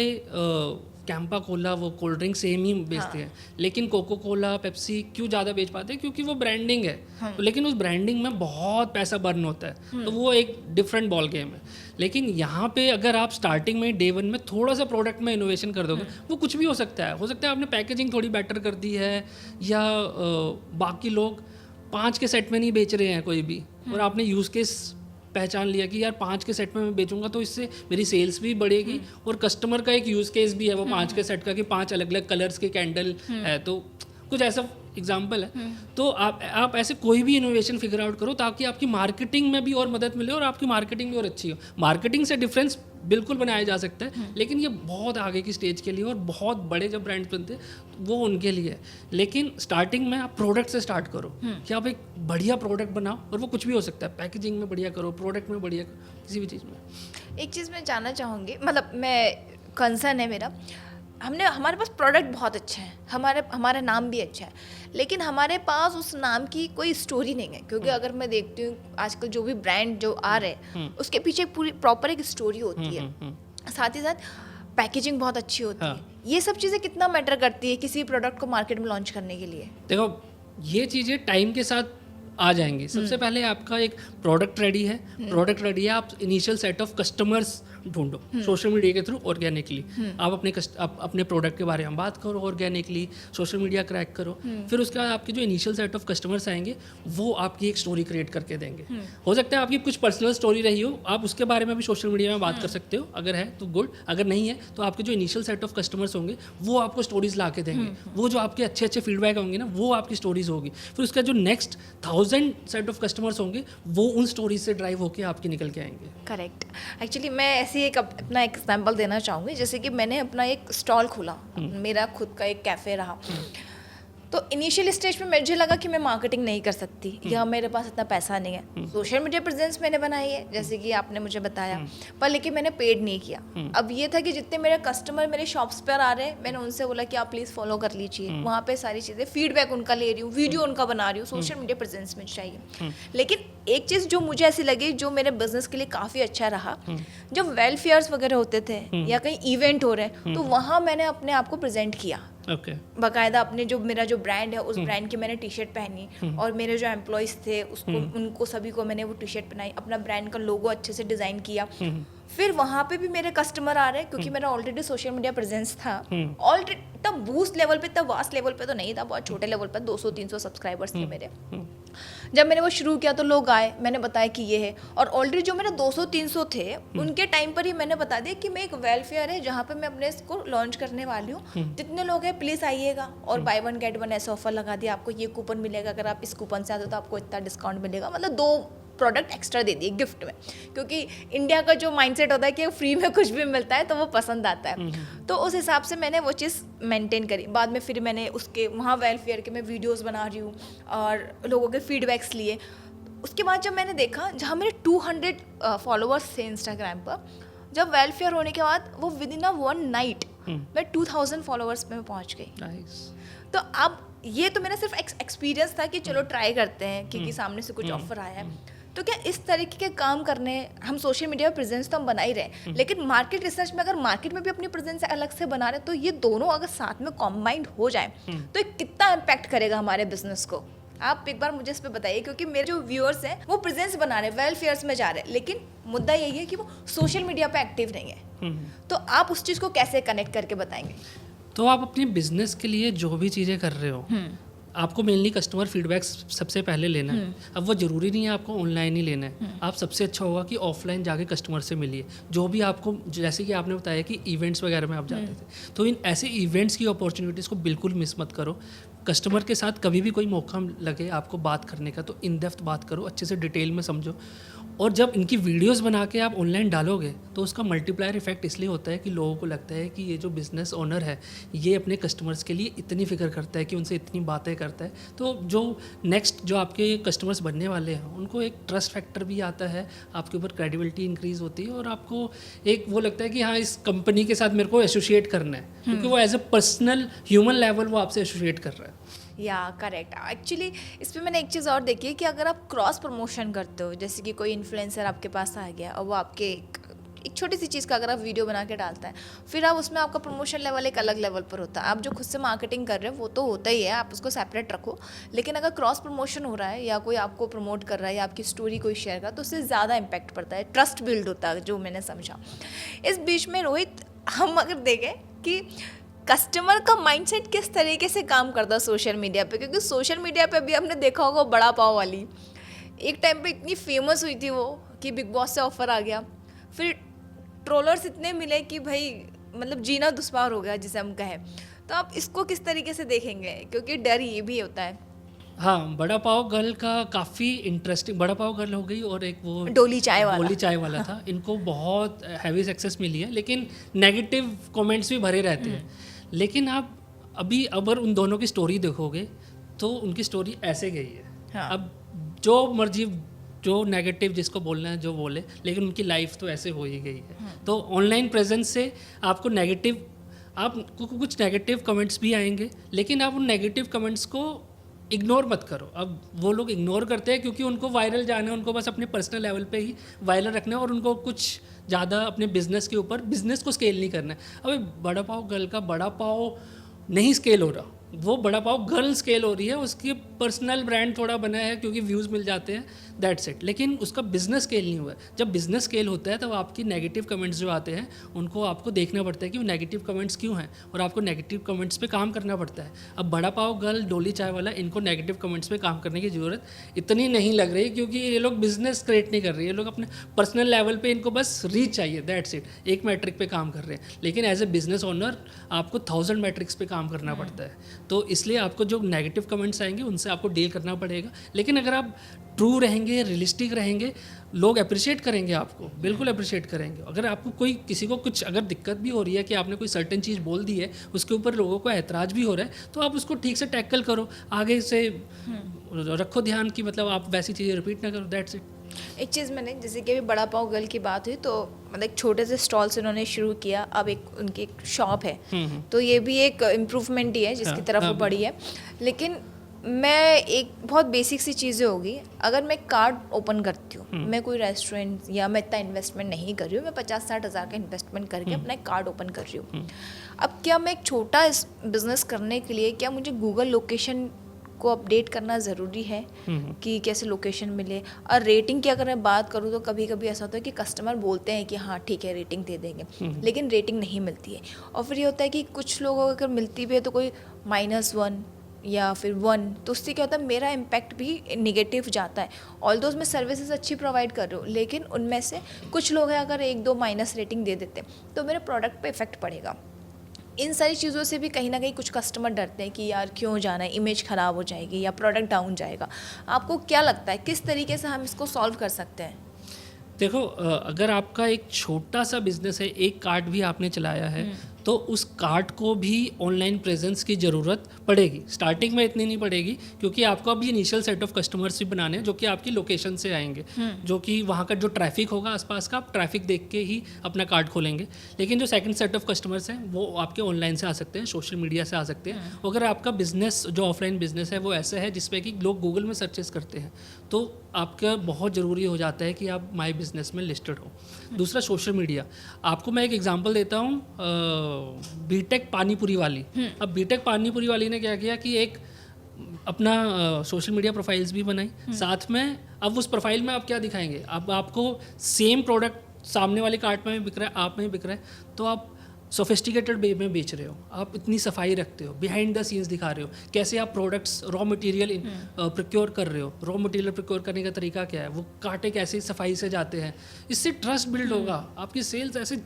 कैंपा कोला वो कोल्ड ड्रिंक सेम ही बेचते हैं, लेकिन कोको कोला पेप्सी क्यों ज़्यादा बेच पाते हैं? क्योंकि वो ब्रांडिंग है। तो लेकिन उस ब्रांडिंग में बहुत पैसा बर्न होता है, तो वो एक डिफरेंट बॉल गेम है। लेकिन यहाँ पे अगर आप स्टार्टिंग में डे वन में थोड़ा सा प्रोडक्ट में इनोवेशन कर दोगे, वो कुछ भी हो सकता है। आपने पैकेजिंग थोड़ी बेटर कर दी है, या बाकी लोग 5 के सेट में नहीं बेच रहे हैं कोई भी, और आपने यूज़ केस पहचान लिया कि यार 5 के सेट में मैं बेचूंगा तो इससे मेरी सेल्स भी बढ़ेगी, और कस्टमर का एक यूज़ केस भी है वो 5 के सेट का कि 5 अलग अलग कलर्स के कैंडल है। तो कुछ ऐसा एग्जाम्पल है। तो आप ऐसे कोई भी इनोवेशन फिगर आउट करो ताकि आपकी मार्केटिंग में भी और मदद मिले और आपकी मार्केटिंग भी और अच्छी हो। मार्केटिंग से डिफरेंस बिल्कुल बनाया जा सकता है, लेकिन ये बहुत आगे की स्टेज के लिए और बहुत बड़े जब ब्रांड्स बनते हैं वो उनके लिए है। लेकिन स्टार्टिंग में आप प्रोडक्ट से स्टार्ट करो कि आप एक बढ़िया प्रोडक्ट बनाओ, और वो कुछ भी हो सकता है। पैकेजिंग में बढ़िया करो, प्रोडक्ट में बढ़िया करो, किसी भी चीज़ में।
एक चीज़ मैं जानना चाहूँगी, मतलब मैं कंसर्न है मेरा, हमारे पास प्रोडक्ट बहुत अच्छा है, हमारा नाम भी अच्छा है, लेकिन हमारे पास उस नाम की कोई स्टोरी नहीं है। क्योंकि अगर मैं देखती हूँ आजकल जो भी ब्रांड जो आ रहे हैं उसके पीछे पूरी प्रॉपर एक स्टोरी होती है, साथ ही साथ पैकेजिंग बहुत अच्छी होती है। ये सब चीज़ें कितना मैटर करती है किसी प्रोडक्ट को मार्केट में लॉन्च करने के लिए?
देखो, ये चीज़ें टाइम के साथ आ जाएंगी। सबसे पहले आपका एक प्रोडक्ट रेडी है, आप इनिशियल सेट ऑफ कस्टमर्स ढूंढो सोशल मीडिया के थ्रू ऑर्गेनिकली। आप अपने प्रोडक्ट के बारे में बात करो ऑर्गेनिकली, सोशल मीडिया क्रैक करो। फिर उसके बाद आपके जो इनिशियल सेट ऑफ कस्टमर्स आएंगे वो आपकी एक स्टोरी क्रिएट करके देंगे। हो सकता है आपकी कुछ पर्सनल स्टोरी रही हो, आप उसके बारे में भी सोशल मीडिया में बात कर सकते हो। अगर है तो गुड, अगर नहीं है तो आपके जो इनिशियल सेट ऑफ कस्टमर्स होंगे वो आपको स्टोरीज ला के देंगे। वो जो आपके अच्छे अच्छे फीडबैक होंगे ना, वो आपकी स्टोरीज होगी। फिर उसका जो नेक्स्ट 1000 सेट ऑफ कस्टमर्स होंगे वो उन स्टोरीज से ड्राइव होकर आपके निकल के आएंगे।
करेक्ट। एक्चुअली मैं ऐसी अपना एक एग्जाम्पल देना चाहूँगी। जैसे कि मैंने अपना एक स्टॉल खोला, मेरा खुद का एक कैफ़े रहा। तो इनिशियल स्टेज पे मुझे लगा कि मैं मार्केटिंग नहीं कर सकती या मेरे पास इतना पैसा नहीं है। सोशल मीडिया प्रेजेंस मैंने बनाई है जैसे कि आपने मुझे बताया, पर लेकिन मैंने पेड नहीं किया। अब ये था कि जितने मेरे कस्टमर मेरे शॉप्स पर आ रहे हैं, मैंने उनसे बोला कि आप प्लीज़ फॉलो कर लीजिए, वहाँ पे सारी चीज़ें फीडबैक उनका ले रही हूँ, वीडियो उनका बना रही हूँ, सोशल मीडिया प्रेजेंस में चाहिए। लेकिन एक चीज़ जो मुझे ऐसी लगी, जो मेरे बिजनेस के लिए काफ़ी अच्छा रहा, जब वेलफेयर्स वगैरह होते थे या कहीं इवेंट हो रहे हैं तो वहाँ मैंने अपने आप को प्रेजेंट किया। बाकायदा अपने जो मेरा जो ब्रांड है उस ब्रांड की मैंने टी शर्ट पहनी, और मेरे जो एम्प्लॉयज़ थे उनको सभी को मैंने वो टी शर्ट पहनाई, अपना ब्रांड का लोगो अच्छे से डिज़ाइन किया। फिर वहाँ पे भी मेरे कस्टमर आ रहे हैं क्योंकि मेरा ऑलरेडी सोशल मीडिया प्रेजेंस था। ऑलरेडी तब बूस्ट लेवल पे, तब वास्ट लेवल पे तो नहीं था, बहुत छोटे लेवल पे 200-300 सब्सक्राइबर्स थे मेरे। जब मैंने वो शुरू किया तो लोग आए, मैंने बताया कि ये है, और ऑलरेडी जो मेरे 200-300 थे उनके टाइम पर ही मैंने बता दिया कि मैं एक वेलफेयर है जहाँ पे मैं अपने इसको लॉन्च करने वाली हूँ, जितने लोग हैं प्लीज़ आइएगा, और बाय वन गेट वन ऐसा ऑफर लगा दिया, आपको ये कूपन मिलेगा, अगर आप इस कूपन से आते हो तो आपको इतना डिस्काउंट मिलेगा, मतलब 2 प्रोडक्ट एक्स्ट्रा दे दिए गिफ्ट में। क्योंकि इंडिया का जो माइंडसेट होता है कि फ्री में कुछ भी मिलता है तो वो पसंद आता है, तो उस हिसाब से मैंने वो चीज़ मेंटेन करी। बाद में फिर मैंने उसके वहाँ वेलफेयर के मैं वीडियोस बना रही हूँ और लोगों के फीडबैक्स लिए। उसके बाद जब मैंने देखा, जहाँ मेरे 200 फॉलोअर्स थे इंस्टाग्राम पर, जब वेलफेयर होने के बाद वो विद इन अ 1 नाइट मैं 2000 फॉलोअर्स पे पहुंच गई।
नाइस।
तो अब ये तो मेरा सिर्फ एक्सपीरियंस था कि चलो ट्राई करते हैं क्योंकि सामने से कुछ ऑफर आया है। तो क्या इस तरीके के काम करने, हम सोशल मीडिया पे प्रेजेंस तो हम बना ही रहे, लेकिन मार्केट रिसर्च में अगर मार्केट में भी अपनी प्रेजेंस अलग से बना रहे, तो ये दोनों अगर साथ में कॉम्बाइंड हो जाए तो ये कितना इम्पैक्ट करेगा हमारे बिजनेस को? आप एक बार मुझे इस पे बताइए, क्योंकि मेरे जो व्यूअर्स हैं वो प्रेजेंस बना रहे हैं, वेलफेयर्स में जा रहे हैं, लेकिन मुद्दा यही है कि वो सोशल मीडिया पे एक्टिव नहीं है। तो आप उस चीज़ को कैसे कनेक्ट करके बताएंगे?
तो आप अपने बिजनेस के लिए जो भी चीज़ें कर रहे हो, आपको मेनली कस्टमर फीडबैक सबसे पहले लेना है। अब वो ज़रूरी नहीं है आपको ऑनलाइन ही लेना है, आप सबसे अच्छा होगा कि ऑफलाइन जाके कस्टमर से मिलिए। जो भी आपको, जैसे कि आपने बताया कि इवेंट्स वगैरह में आप जाते थे, तो इन ऐसे इवेंट्स की अपॉर्चुनिटीज़ को बिल्कुल मिस मत करो। कस्टमर के साथ कभी भी कोई मौका लगे आपको बात करने का, तो इन डेप्थ बात करो, अच्छे से डिटेल में समझो। और जब इनकी वीडियोस बना के आप ऑनलाइन डालोगे तो उसका मल्टीप्लायर इफेक्ट इसलिए होता है कि लोगों को लगता है कि ये जो बिज़नेस ओनर है ये अपने कस्टमर्स के लिए इतनी फ़िक्र करता है कि उनसे इतनी बातें करता है। तो जो नेक्स्ट जो आपके कस्टमर्स बनने वाले हैं उनको एक ट्रस्ट फैक्टर भी आता है, आपके ऊपर क्रेडिबिलिटी इंक्रीज़ होती है, और आपको एक वो लगता है कि हाँ, इस कंपनी के साथ मेरे को एसोसिएट करना है, क्योंकि वो as a personal human level वो आपसे एसोसिएट कर रहा है।
या करेक्ट। एक्चुअली इस पे मैंने एक चीज़ और देखी है कि अगर आप क्रॉस प्रमोशन करते हो, जैसे कि कोई इन्फ्लुएंसर आपके पास आ गया और वो आपके एक छोटी सी चीज़ का अगर आप वीडियो बना के डालता है, फिर आप उसमें आपका प्रमोशन लेवल एक अलग लेवल पर होता है। आप जो खुद से मार्केटिंग कर रहे हो वो तो होता ही है, आप उसको सेपरेट रखो, लेकिन अगर क्रॉस प्रमोशन हो रहा है या कोई आपको प्रमोट कर रहा है या आपकी स्टोरी कोई शेयर कर, तो उससे ज़्यादा इम्पैक्ट पड़ता है, ट्रस्ट बिल्ड होता है, जो मैंने समझा। इस बीच में रोहित, हम अगर देखें कि कस्टमर का माइंडसेट किस तरीके से काम करता है सोशल मीडिया पे, क्योंकि सोशल मीडिया पे अभी आपने देखा होगा बड़ा पाव वाली एक टाइम पे इतनी फेमस हुई थी वो कि बिग बॉस से ऑफर आ गया, फिर ट्रोलर्स इतने मिले कि भाई मतलब जीना दुश्वार हो गया जिसे हम कहें। तो आप इसको किस तरीके से देखेंगे, क्योंकि डर ये भी होता है।
हाँ, बड़ा पाव गर्ल का काफ़ी इंटरेस्टिंग, बड़ा पाव गर्ल हो गई और एक वो
डोली चाय वाला
था, इनको बहुत हैवी सक्सेस मिली है, लेकिन नेगेटिव कमेंट्स भी भरे रहते हैं। लेकिन आप अभी अगर उन दोनों की स्टोरी देखोगे तो उनकी स्टोरी ऐसे गई है।
हाँ।
अब जो मर्जी, जो नेगेटिव जिसको बोलना है जो बोले, लेकिन उनकी लाइफ तो ऐसे हो ही गई है। तो ऑनलाइन प्रेजेंस से आपको नेगेटिव, आपको कुछ नेगेटिव कमेंट्स भी आएंगे, लेकिन आप उन नेगेटिव कमेंट्स को इग्नोर मत करो। अब वो लोग इग्नोर करते हैं क्योंकि उनको वायरल जाना है, उनको बस अपने पर्सनल लेवल पे ही वायरल रखना है, और उनको कुछ ज़्यादा अपने बिजनेस के ऊपर, बिजनेस को स्केल नहीं करना है। अभी बड़ा पाव गर्ल का बड़ा पाव नहीं स्केल हो रहा, वो बड़ा पाव गर्ल स्केल हो रही है, उसकी पर्सनल ब्रांड थोड़ा बना है क्योंकि व्यूज़ मिल जाते हैं, दैट्स इट, लेकिन उसका बिजनेस स्केल नहीं हुआ है। जब बिजनेस स्केल होता है तब आपकी नेगेटिव कमेंट्स जो आते हैं उनको आपको देखना पड़ता है कि वो नेगेटिव कमेंट्स क्यों हैं, और आपको नेगेटिव कमेंट्स पे काम करना पड़ता है। अब बड़ा पाव गर्ल, डोली चाय वाला, इनको नेगेटिव कमेंट्स पे काम करने की ज़रूरत इतनी नहीं लग रही, क्योंकि ये लोग बिजनेस क्रिएट नहीं कर रहे, ये लोग अपने पर्सनल लेवल पर इनको बस रीच चाहिए, दैट्स इट, एक मैट्रिक पे काम कर रहे हैं। लेकिन एज ए बिजनेस ओनर आपको 1000 मैट्रिक्स पे काम करना पड़ता है, तो इसलिए आपको जो नेगेटिव कमेंट्स आएंगे उनसे आपको डील करना पड़ेगा। लेकिन अगर आप ट्रू रहेंगे, रियलिस्टिक रहेंगे, लोग अप्रिशिएट करेंगे आपको, बिल्कुल अप्रिशिएट करेंगे। अगर आपको कोई, किसी को कुछ अगर दिक्कत भी हो रही है कि आपने कोई सर्टेन चीज़ बोल दी है, उसके ऊपर लोगों को ऐतराज़ भी हो रहा है, तो आप उसको ठीक से टैकल करो, आगे से रखो ध्यान कि मतलब आप वैसी चीज़ें रिपीट ना करो, दैट्स इट।
एक चीज़ मैंने, जैसे कि अभी बड़ा पाव गर्ल की बात हुई, तो मतलब एक छोटे से स्टॉल से उन्होंने शुरू किया, अब एक उनकी एक शॉप है, तो ये भी एक इम्प्रूवमेंट ही है जिसकी तरफ वो बढ़ी है। लेकिन मैं एक बहुत बेसिक सी चीज़ें होगी, अगर मैं कार्ड ओपन करती हूँ, मैं कोई रेस्टोरेंट या मैं इतना इन्वेस्टमेंट नहीं कर रही हूँ, मैं 50-60 हज़ार का इन्वेस्टमेंट करके अपना एक कार्ड ओपन कर रही हूँ। अब क्या मैं एक छोटा बिजनेस करने के लिए क्या मुझे गूगल लोकेशन को अपडेट करना ज़रूरी है कि कैसे लोकेशन मिले? और रेटिंग की अगर मैं बात करूँ तो कभी कभी ऐसा होता है कि कस्टमर बोलते हैं कि हाँ ठीक है रेटिंग दे देंगे, लेकिन रेटिंग नहीं मिलती है। और फिर ये होता है कि कुछ लोगों को अगर मिलती भी है तो कोई -1 या फिर 1, तो उससे क्या होता है मेरा इम्पैक्ट भी नेगेटिव जाता है। ऑल्दो मैं सर्विसेज अच्छी प्रोवाइड कर रही हूँ, लेकिन उनमें से कुछ लोग हैं अगर 1-2 माइनस रेटिंग दे देते हैं तो मेरे प्रोडक्ट पे इफेक्ट पड़ेगा। इन सारी चीज़ों से भी कहीं ना कहीं कुछ कस्टमर डरते हैं कि यार क्यों जाना है, इमेज ख़राब हो जाएगी या प्रोडक्ट डाउन जाएगा। आपको क्या लगता है किस तरीके से हम इसको सॉल्व कर सकते हैं?
देखो, अगर आपका एक छोटा सा बिजनेस है, एक कार्ड भी आपने चलाया है, तो तो उस कार्ट को भी ऑनलाइन प्रेजेंस की ज़रूरत पड़ेगी। स्टार्टिंग में इतनी नहीं पड़ेगी, क्योंकि आपको अभी इनिशियल सेट ऑफ कस्टमर्स भी बनाने हैं जो कि आपकी लोकेशन से आएंगे, जो कि वहाँ का जो ट्रैफिक होगा आसपास का, आप ट्रैफिक देख के ही अपना कार्ट खोलेंगे। लेकिन जो सेकंड सेट ऑफ कस्टमर्स हैं वो आपके ऑनलाइन से आ सकते हैं, सोशल मीडिया से आ सकते हैं। अगर आपका बिजनेस जो ऑफलाइन बिजनेस है वो ऐसा है जिसपे कि लोग गूगल में सर्चेस करते हैं, तो आपका बहुत ज़रूरी हो जाता है कि आप माई बिजनेस में लिस्टेड हो। दूसरा सोशल मीडिया, आपको मैं एक एग्जांपल देता हूँ, बीटेक पानीपुरी वाली। अब बीटेक पानीपुरी वाली ने क्या किया कि एक अपना सोशल मीडिया प्रोफाइल्स भी बनाई, साथ में अब उस प्रोफाइल में आप क्या दिखाएंगे, अब आपको सेम प्रोडक्ट सामने वाले कार्ट में भी बिक रहा है, आप में भी बिक रहा है, तो आप सोफिस्टिकेटेड वे में बेच रहे हो, आप इतनी सफाई रखते हो, बिहाइंड द सीन्स दिखा रहे हो, कैसे आप प्रोडक्ट्स रॉ मटेरियल प्रोक्योर कर रहे हो, रॉ मटेरियल प्रोक्योर करने का तरीका क्या है, वो कांटे कैसे सफाई से जाते हैं, इससे ट्रस्ट बिल्ड होगा, आपकी सेल्स ऐसे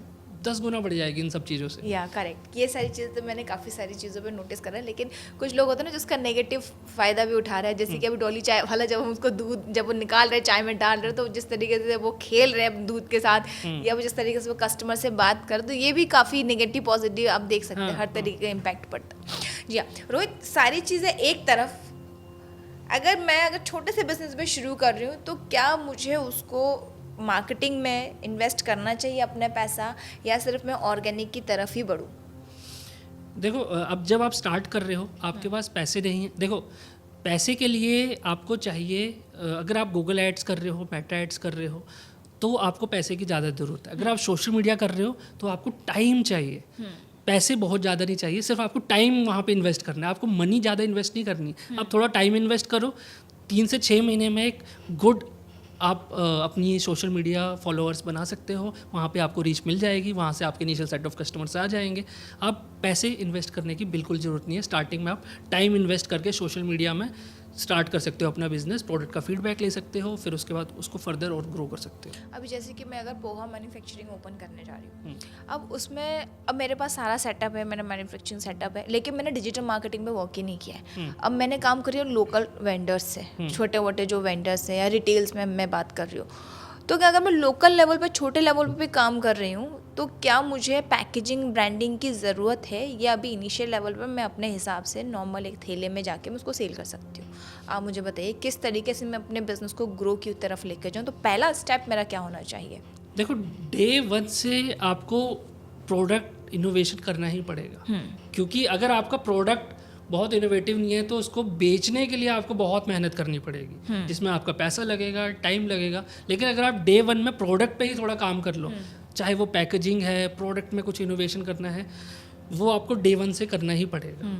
10 गुना बढ़ जाएगी इन सब चीज़ों से।
या करेक्ट, ये सारी चीज़ें तो मैंने काफ़ी सारी चीज़ों पे नोटिस करा है, लेकिन कुछ लोग होते हैं ना जिसका नेगेटिव फ़ायदा भी उठा रहा है, जैसे कि अभी डॉली चाय वाला, जब हम उसको दूध जब वो निकाल रहे चाय में डाल रहे, तो जिस तरीके से वो खेल रहे हैं दूध के साथ, या वो जिस तरीके से वो कस्टमर से बात कर, तो ये भी काफ़ी नेगेटिव पॉजिटिव आप देख सकते हैं, हर तरीके का इम्पैक्ट पड़ता है। जी हाँ रोहित, सारी चीज़ें एक तरफ, अगर छोटे से बिजनेस में शुरू कर रही हूँ तो क्या मुझे उसको मार्केटिंग में इन्वेस्ट करना चाहिए अपना पैसा, या सिर्फ मैं ऑर्गेनिक की तरफ ही बढ़ूँ?
देखो, अब जब आप स्टार्ट कर रहे हो आपके पास पैसे नहीं हैं। देखो, पैसे के लिए आपको चाहिए, अगर आप गूगल एड्स कर रहे हो, मेटा एड्स कर रहे हो, तो आपको पैसे की ज़्यादा ज़रूरत है। अगर आप सोशल मीडिया कर रहे हो तो आपको टाइम चाहिए, पैसे बहुत ज़्यादा नहीं चाहिए, सिर्फ आपको टाइम वहाँ पे इन्वेस्ट करना है, आपको मनी ज़्यादा इन्वेस्ट नहीं करनी। आप थोड़ा टाइम इन्वेस्ट करो, 3 से 6 महीने में एक गुड आप अपनी सोशल मीडिया फॉलोअर्स बना सकते हो, वहाँ पे आपको रीच मिल जाएगी, वहाँ से आपके इनिशियल सेट ऑफ कस्टमर्स आ जाएंगे। आप पैसे इन्वेस्ट करने की बिल्कुल ज़रूरत नहीं है। स्टार्टिंग में आप टाइम इन्वेस्ट करके सोशल मीडिया में स्टार्ट कर सकते हो अपना बिजनेस, प्रोडक्ट का फीडबैक ले सकते हो, फिर उसके बाद उसको फर्दर और ग्रो कर सकते हो।
अभी जैसे कि मैं अगर पोहा मैन्युफैक्चरिंग ओपन करने जा रही हूँ, अब उसमें अब मेरे पास सारा सेटअप है, मेरा मैन्युफैक्चरिंग सेटअप है, लेकिन मैंने डिजिटल मार्केटिंग में वर्क ही नहीं किया है। अब मैंने काम करी है लोकल वेंडर्स से, छोटे मोटे जो वेंडर्स हैं या रिटेल्स में मैं बात कर रही हूँ, तो क्या अगर मैं लोकल लेवल पे, छोटे लेवल पे भी काम कर रही हूँ, तो क्या मुझे पैकेजिंग ब्रांडिंग की ज़रूरत है, या अभी इनिशियल लेवल पे मैं अपने हिसाब से नॉर्मल एक थैले में जाके मैं उसको सेल कर सकती हूँ? आप मुझे बताइए किस तरीके से मैं अपने बिजनेस को ग्रो की तरफ लेकर जाऊँ, तो पहला स्टेप मेरा क्या होना चाहिए?
देखो, डे 1 से आपको प्रोडक्ट इनोवेशन करना ही पड़ेगा, क्योंकि अगर आपका प्रोडक्ट बहुत इनोवेटिव नहीं है तो उसको बेचने के लिए आपको बहुत मेहनत करनी पड़ेगी, जिसमें आपका पैसा लगेगा, टाइम लगेगा। लेकिन अगर आप डे 1 में प्रोडक्ट पे ही थोड़ा काम कर लो, चाहे वो पैकेजिंग है, प्रोडक्ट में कुछ इनोवेशन करना है, वो आपको डे 1 से करना ही पड़ेगा।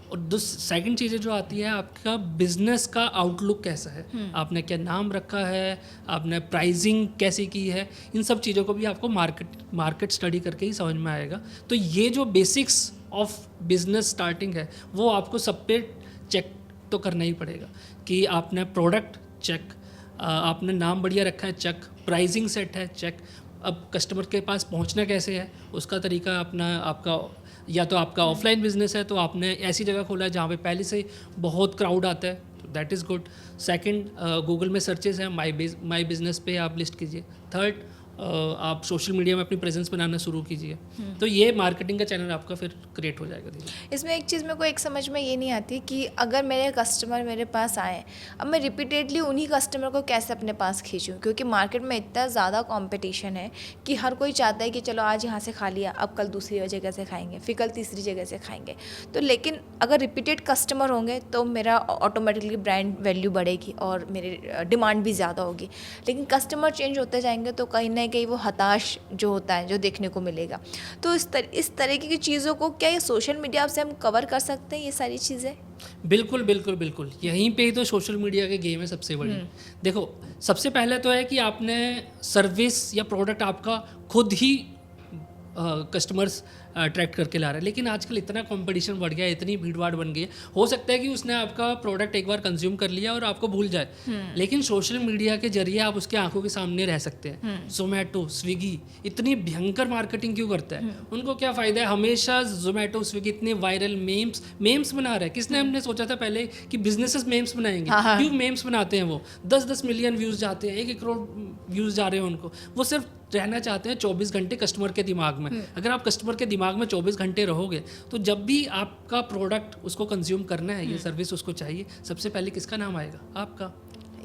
और सेकंड चीज़ें जो आती है, आपका बिजनेस का आउटलुक कैसा है, आपने क्या नाम रखा है, आपने प्राइसिंग कैसी की है, इन सब चीज़ों को भी आपको मार्केट स्टडी करके ही समझ में आएगा। तो ये जो बेसिक्स ऑफ बिजनेस स्टार्टिंग है वो आपको सब पे चेक तो करना ही पड़ेगा कि आपने प्रोडक्ट चेक, आपने नाम बढ़िया रखा है चेक, प्राइसिंग सेट है चेक, अब कस्टमर के पास पहुंचना कैसे है उसका तरीका अपना, आपका या तो आपका ऑफलाइन बिजनेस है तो आपने ऐसी जगह खोला है जहाँ पे पहले से बहुत क्राउड आता है, तो that is good. Second, Google में सर्चेस है, माई बिजनेस पे आप लिस्ट कीजिए। थर्ड, आप सोशल मीडिया में अपनी प्रेजेंस बनाना शुरू कीजिए। तो ये मार्केटिंग का चैनल आपका फिर क्रिएट हो जाएगा धीरे।
इसमें एक चीज़ मेरे को एक समझ में ये नहीं आती कि अगर मेरे कस्टमर मेरे पास आए, अब मैं रिपीटेडली उन्हीं कस्टमर को कैसे अपने पास खींचूं, क्योंकि मार्केट में इतना ज़्यादा कंपटीशन है कि हर कोई चाहता है कि चलो आज यहाँ से खा लिया, अब कल दूसरी जगह से खाएंगे, फिर कल तीसरी जगह से खाएंगे। तो लेकिन अगर रिपीटेड कस्टमर होंगे तो मेरा ऑटोमेटिकली ब्रांड वैल्यू बढ़ेगी और मेरी डिमांड भी ज़्यादा होगी। लेकिन कस्टमर चेंज होते जाएंगे तो कहीं ना कहीं वो हताश जो होता है जो देखने को मिलेगा। तो इस तरीके की चीज़ों को क्या ये सोशल मीडिया से हम कवर कर सकते हैं, ये सारी चीज़ें?
बिल्कुल बिल्कुल बिल्कुल, यहीं पे ही तो सोशल मीडिया के गेम है सबसे बड़ी। देखो, सबसे पहले तो है कि आपने सर्विस या प्रोडक्ट आपका खुद ही कस्टमर्स अट्रैक्ट करके ला रहा है, लेकिन आजकल इतना कंपटीशन बढ़ गया है, इतनी भीड़ भाड़ बन गई है, हो सकता है कि उसने आपका प्रोडक्ट एक बार कंज्यूम कर लिया और आपको भूल जाए, लेकिन सोशल मीडिया के जरिए आप उसके आंखों के सामने रह सकते हैं। जोमेटो, स्विगी इतनी भयंकर मार्केटिंग क्यों करता है? उनको क्या फ़ायदा है? हमेशा जोमेटो, स्विगी इतने वायरल मेम्स बना रहे हैं। किसने हमने सोचा था पहले कि बिजनेसेस मेम्स बनाएंगे? क्यों मेम्स बनाते हैं? वो 10-10 मिलियन व्यूज़ जाते हैं, 1-1 करोड़ व्यूज़ जा रहे हैं उनको, वो सिर्फ रहना चाहते हैं 24 घंटे कस्टमर के दिमाग में। अगर आप कस्टमर के दिमाग में 24 घंटे रहोगे तो जब भी आपका प्रोडक्ट उसको कंज्यूम करना है, ये सर्विस उसको चाहिए, सबसे पहले किसका नाम आएगा? आपका।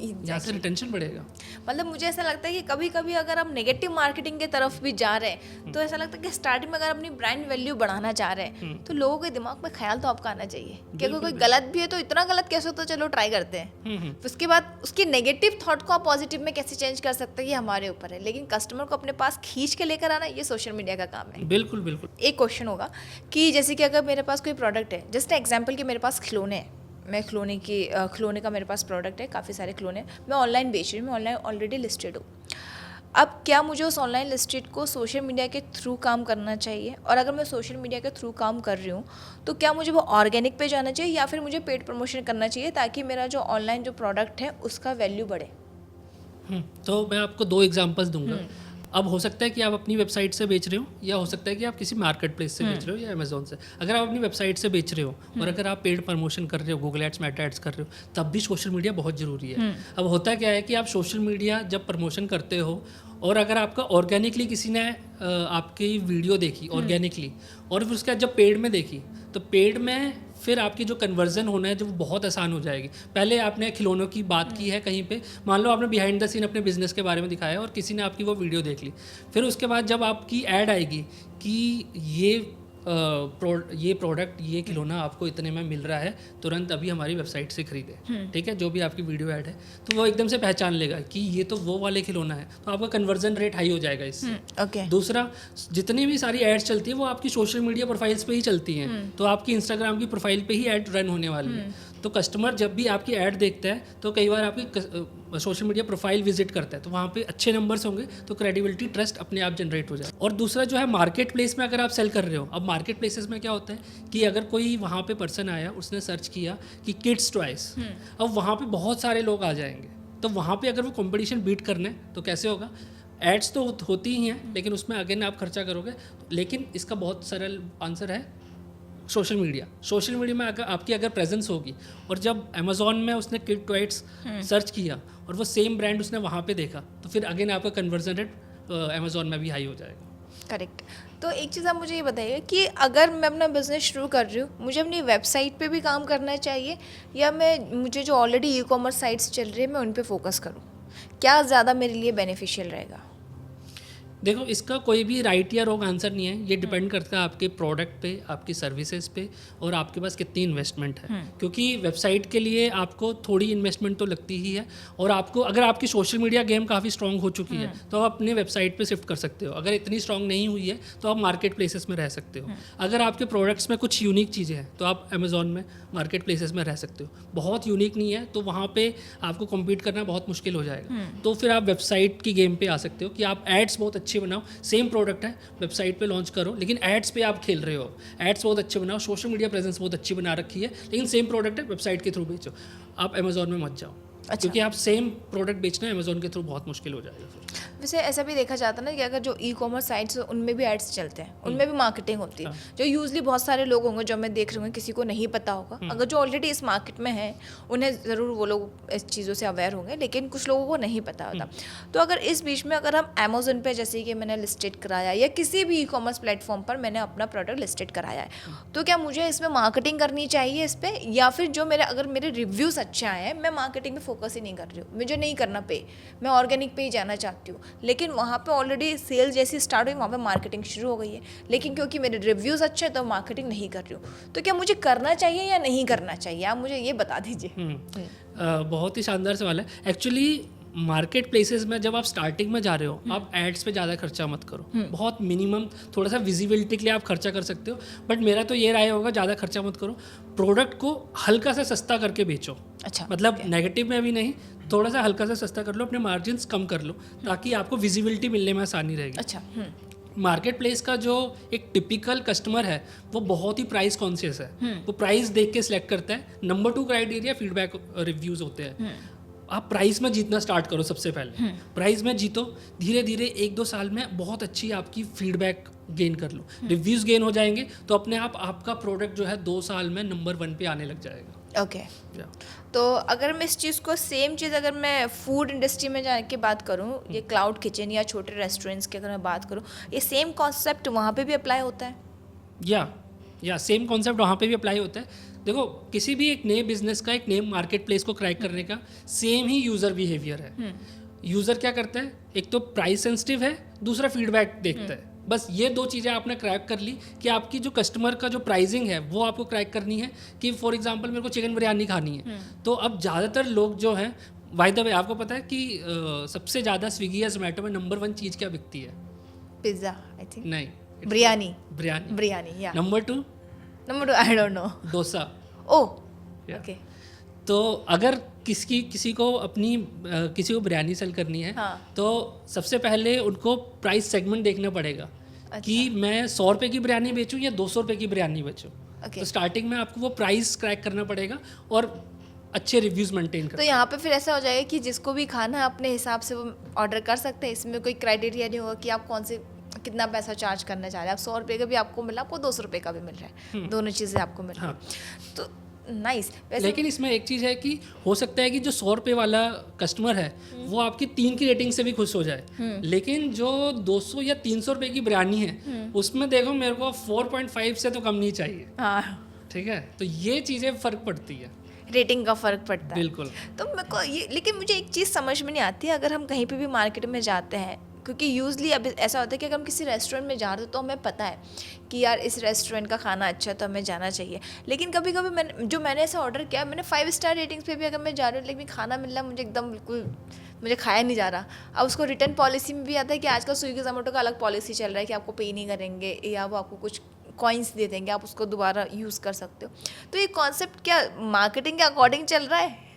यहाँ से रिटेंशन बढ़ेगा।
मतलब मुझे ऐसा लगता है कि कभी कभी अगर हम नेगेटिव मार्केटिंग की तरफ भी जा रहे हैं तो ऐसा लगता है कि स्टार्टिंग में अगर अपनी ब्रांड वैल्यू बढ़ाना चाह रहे हैं तो लोगों के दिमाग में ख्याल तो आपका आना चाहिए कि अगर कोई गलत भी है तो इतना गलत कैसे हो, तो चलो ट्राई करते हैं। उसके बाद उसकी नेगेटिव थॉट को आप पॉजिटिव में कैसे चेंज कर सकते हैं ये हमारे ऊपर है, लेकिन कस्टमर को अपने पास खींच के लेकर आना ये सोशल मीडिया का काम है।
बिल्कुल बिल्कुल।
एक क्वेश्चन होगा कि जैसे कि अगर मेरे पास कोई प्रोडक्ट है, जस्ट एग्जाम्पल कि मेरे पास खिलौने हैं, मैं खिलौने का मेरे पास प्रोडक्ट है, काफ़ी सारे खिलौने मैं ऑनलाइन बेच रही हूँ, मैं ऑनलाइन ऑलरेडी लिस्टेड हूँ। अब क्या मुझे उस ऑनलाइन लिस्टेड को सोशल मीडिया के थ्रू काम करना चाहिए? और अगर मैं सोशल मीडिया के थ्रू काम कर रही हूँ तो क्या मुझे वो ऑर्गेनिक पे जाना चाहिए या फिर मुझे पेड प्रमोशन करना चाहिए ताकि मेरा जो ऑनलाइन जो प्रोडक्ट है उसका वैल्यू बढ़े?
तो मैं आपको 2 एग्जांपल्स दूंगा। अब हो सकता है कि आप अपनी वेबसाइट से बेच रहे हो, या हो सकता है कि आप किसी मार्केट प्लेस से बेच रहे हो या अमेजोन से। अगर आप अपनी वेबसाइट से बेच रहे हो और अगर आप पेड प्रमोशन कर रहे हो, गूगल एड्स, मेटा एड्स कर रहे हो, तब भी सोशल मीडिया बहुत ज़रूरी है। अब होता क्या है कि आप सोशल मीडिया जब प्रमोशन करते हो और अगर आपका ऑर्गेनिकली किसी ने आपकी वीडियो देखी ऑर्गेनिकली और फिर उसके बाद जब पेड में देखी, तो पेड में फिर आपकी जो कन्वर्जन होना है जो वो बहुत आसान हो जाएगी। पहले आपने खिलौनों की बात की है कहीं पे, मान लो आपने बिहाइंड द सीन अपने बिजनेस के बारे में दिखाया और किसी ने आपकी वो वीडियो देख ली, फिर उसके बाद जब आपकी ऐड आएगी कि ये प्रोडक्ट, ये खिलौना आपको इतने में मिल रहा है, तुरंत अभी हमारी वेबसाइट से खरीदें, ठीक है, जो भी आपकी वीडियो ऐड है, तो वो एकदम से पहचान लेगा कि ये तो वो वाले खिलौना है, तो आपका कन्वर्जन रेट हाई हो जाएगा इससे।
ओके।
दूसरा, जितनी भी सारी एड्स चलती है वो आपकी सोशल मीडिया प्रोफाइल्स पे ही चलती हैं, तो आपकी इंस्टाग्राम की प्रोफाइल पे ही ऐड रन होने वाली है। तो कस्टमर जब भी आपकी ऐड देखता है तो कई बार आपकी सोशल मीडिया प्रोफाइल विजिट करता है, तो वहाँ पे अच्छे नंबर्स होंगे, तो क्रेडिबिलिटी, ट्रस्ट अपने आप जनरेट हो जाए। और दूसरा जो है मार्केट प्लेस में अगर आप सेल कर रहे हो, अब मार्केट प्लेसेस में क्या होता है कि अगर कोई वहाँ पे पर्सन आया, उसने सर्च किया कि किड्स टॉयस, अब वहाँ पे बहुत सारे लोग आ जाएंगे, तो वहाँ पे अगर वो कंपटीशन बीट करना है तो कैसे होगा? एड्स तो होती ही हैं, लेकिन उसमें अगेन आप खर्चा करोगे। लेकिन इसका बहुत सरल आंसर है सोशल मीडिया में आपकी अगर प्रेजेंस होगी, और जब अमेजोन में उसने किड टॉयट्स सर्च किया और वो सेम ब्रांड उसने वहाँ पे देखा, तो फिर अगेन आपका कन्वर्जन रेट अमेजोन में भी हाई हो जाएगा।
करेक्ट। तो एक चीज़ आप मुझे ये बताइए कि अगर मैं अपना बिजनेस शुरू कर रही हूँ, मुझे अपनी वेबसाइट पे भी काम करना चाहिए या मुझे जो ऑलरेडी ई कॉमर्स साइट्स चल रही है मैं उन पे फोकस करूँ? क्या ज़्यादा मेरे लिए बेनिफिशियल रहेगा?
देखो, इसका कोई भी राइट या रॉन्ग आंसर नहीं है, ये डिपेंड करता है आपके प्रोडक्ट पे, आपकी सर्विसेज पे और आपके पास कितनी इन्वेस्टमेंट है। क्योंकि वेबसाइट के लिए आपको थोड़ी इन्वेस्टमेंट तो लगती ही है, और आपको अगर आपकी सोशल मीडिया गेम काफ़ी स्ट्रॉन्ग हो चुकी है तो आप अपने वेबसाइट पे शिफ्ट कर सकते हो। अगर इतनी स्ट्रॉन्ग नहीं हुई है तो आप मार्केट प्लेसेस में रह सकते हो। अगर आपके प्रोडक्ट्स में कुछ यूनिक चीज़ें हैं तो आप अमेजोन में, मार्केट प्लेसेस में रह सकते हो। बहुत यूनिक नहीं है तो वहाँ पे आपको कम्पीट करना बहुत मुश्किल हो जाएगा, तो फिर आप वेबसाइट की गेम पे आ सकते हो कि आप एड्स बहुत अच्छे बनाओ, सेम प्रोडक्ट है, वेबसाइट पे लॉन्च करो, लेकिन एड्स पे आप खेल रहे हो, एड्स बहुत अच्छे बनाओ, सोशल मीडिया प्रेजेंस बहुत अच्छी बना रखी है, लेकिन सेम प्रोडक्ट है, वेबसाइट के थ्रू बेचो। आप अमेजोन में मत जाओ। अच्छा। क्योंकि आप सेम प्रोडक्ट बेचना है अमेजोन के थ्रू बहुत मुश्किल हो जाएगा।
वैसे ऐसा भी देखा जाता है ना कि अगर जो ई कॉमर्स साइट्स उनमें भी एड्स चलते हैं, उनमें भी मार्केटिंग होती है, जो यूजली बहुत सारे लोग होंगे जो मैं देख रही हूँ किसी को नहीं पता होगा, अगर जो ऑलरेडी इस मार्केट में है उन्हें ज़रूर वो लोग इस चीज़ों से अवेयर होंगे, लेकिन कुछ लोगों को नहीं पता होता। तो अगर इस बीच में अगर हम अमेजोन पे जैसे कि मैंने लिस्टेड कराया या किसी भी ई कॉमर्स प्लेटफॉर्म पर मैंने अपना प्रोडक्ट लिस्टेड कराया है, तो क्या मुझे इसमें मार्केटिंग करनी चाहिए इस पर, या फिर जो अगर मेरे रिव्यूज़ अच्छे आए हैं, मैं मार्केटिंग में फोकस ही नहीं कर रही हूँ, मुझे नहीं करना पे, मैं ऑर्गेनिक पे ही जाना चाहती हूँ, लेकिन वहाँ पे ऑलरेडी सेल जैसी स्टार्ट हुई, वहाँ पे मार्केटिंग शुरू हो गई है, लेकिन क्योंकि मेरे रिव्यूज़ अच्छे हैं तो मार्केटिंग नहीं कर रही हूँ, तो क्या मुझे करना चाहिए या नहीं करना चाहिए? आप मुझे ये बता दीजिए।
बहुत ही शानदार सवाल है। एक्चुअली मार्केट प्लेसेस में जब आप स्टार्टिंग में जा रहे हो, आप एड्स पे ज़्यादा खर्चा मत करो, बहुत मिनिमम थोड़ा सा विजिबिलिटी के लिए आप खर्चा कर सकते हो, बट मेरा तो ये राय होगा ज़्यादा खर्चा मत करो, प्रोडक्ट को हल्का सा सस्ता करके बेचो।
अच्छा,
मतलब नेगेटिव में भी नहीं, थोड़ा सा हल्का सा सस्ता कर लो, अपने मार्जिन्स कम कर लो, ताकि आपको विजिबिलिटी मिलने में आसानी रहेगी।
अच्छा।
मार्केट प्लेस का जो एक टिपिकल कस्टमर है वो बहुत ही प्राइस कॉन्शियस है, वो प्राइस देख के सिलेक्ट करता है। नंबर 2 क्राइटेरिया फीडबैक रिव्यूज़ होते हैं। आप प्राइस में जीतना स्टार्ट करो, सबसे पहले प्राइस में जीतो, धीरे धीरे 1-2 साल में बहुत अच्छी आपकी फीडबैक गेन कर लो, रिव्यूज़ गेन हो जाएंगे, तो अपने आप आपका प्रोडक्ट जो है 2 साल में नंबर 1 पे आने लग जाएगा।
ओके तो अगर मैं इस चीज़ को सेम चीज़ अगर मैं फूड इंडस्ट्री में जाके बात करूँ, ये क्लाउड किचन या छोटे रेस्टोरेंट्स की अगर मैं बात करूँ, ये सेम कॉन्सेप्ट वहाँ पे भी अप्लाई होता है?
या सेम कॉन्सेप्ट वहाँ पे भी अप्लाई होता है। देखो, किसी भी एक नए बिजनेस का, एक नए मार्केट प्लेस को क्रैक करने का सेम ही यूज़र बिहेवियर है। यूज़र क्या करता है, एक तो प्राइस सेंसिटिव है, दूसरा फीडबैक देखता है। बस ये दो चीज़ें आपने क्रैक कर ली कि आपकी जो कस्टमर का जो प्राइसिंग है वो आपको क्रैक करनी है कि फॉर एग्जांपल मेरे को चिकन बिरयानी खानी है। तो अब ज़्यादातर लोग जो हैं, बाय द वे आपको पता है कि सबसे ज़्यादा स्विगी या जोमेटो में नंबर 1 चीज़ क्या बिकती है?
Pizza I think.
नहीं,
बिरयानी
बिरयानी
या
number 2
I don't know.
Dosa.
Oh
Yeah.
Okay.
तो अगर किसी को बिरयानी सेल करनी है,
हाँ।
तो सबसे पहले उनको प्राइस सेगमेंट देखना पड़ेगा। कि मैं 100 रुपये की बिरयानी बेचूं या 200 रुपये की बिरयानी बेचूं। तो स्टार्टिंग में आपको वो प्राइस क्रैक करना पड़ेगा और अच्छे रिव्यूज़ मेंटेन करना।
तो यहाँ पे फिर ऐसा हो जाएगा कि जिसको भी खाना है अपने हिसाब से वो ऑर्डर कर सकते हैं, इसमें कोई क्राइटेरिया नहीं होगा कि आप कौन से कितना पैसा चार्ज करना चाह रहे हैं। आप 100 रुपये का भी आपको मिला, आपको 200 रुपये का भी मिल रहा है, दोनों चीज़ें आपको मिल रही है। तो नाइस।
लेकिन इसमें एक चीज़ है कि हो सकता है कि जो 100 रुपये वाला कस्टमर है वो आपकी 3 की रेटिंग से भी खुश हो जाए, लेकिन जो 200 या 300 रुपये की बिरयानी है उसमें देखो मेरे को 4.5 से तो कम नहीं चाहिए।
हाँ
ठीक है, तो ये चीज़ें फ़र्क पड़ती है,
रेटिंग का फ़र्क पड़ता है।
बिल्कुल।
तो मेरे को ये, लेकिन मुझे एक चीज़ समझ में नहीं आती है, अगर हम कहीं पे भी मार्केट में जाते हैं, क्योंकि यूजली अब ऐसा होता है कि अगर हम किसी रेस्टोरेंट में जा रहे हो तो हमें पता है कि यार इस रेस्टोरेंट का खाना अच्छा है तो हमें जाना चाहिए। लेकिन कभी कभी मैंने ऐसा ऑर्डर किया, मैंने 5 स्टार रेटिंग्स पे भी अगर मैं जा रही हूँ लेकिन खाना मिल रहा है मुझे एकदम बिल्कुल मुझे खाया नहीं जा रहा। अब उसको रिटर्न पॉलिसी में भी आता है कि आजकल स्विगी जोमेटो का अलग पॉलिसी चल रहा है कि आपको पे नहीं करेंगे या वो आपको कुछ कॉइन्स दे देंगे, आप उसको दोबारा यूज़ कर सकते हो। तो ये कॉन्सेप्ट क्या मार्केटिंग के अकॉर्डिंग चल रहा है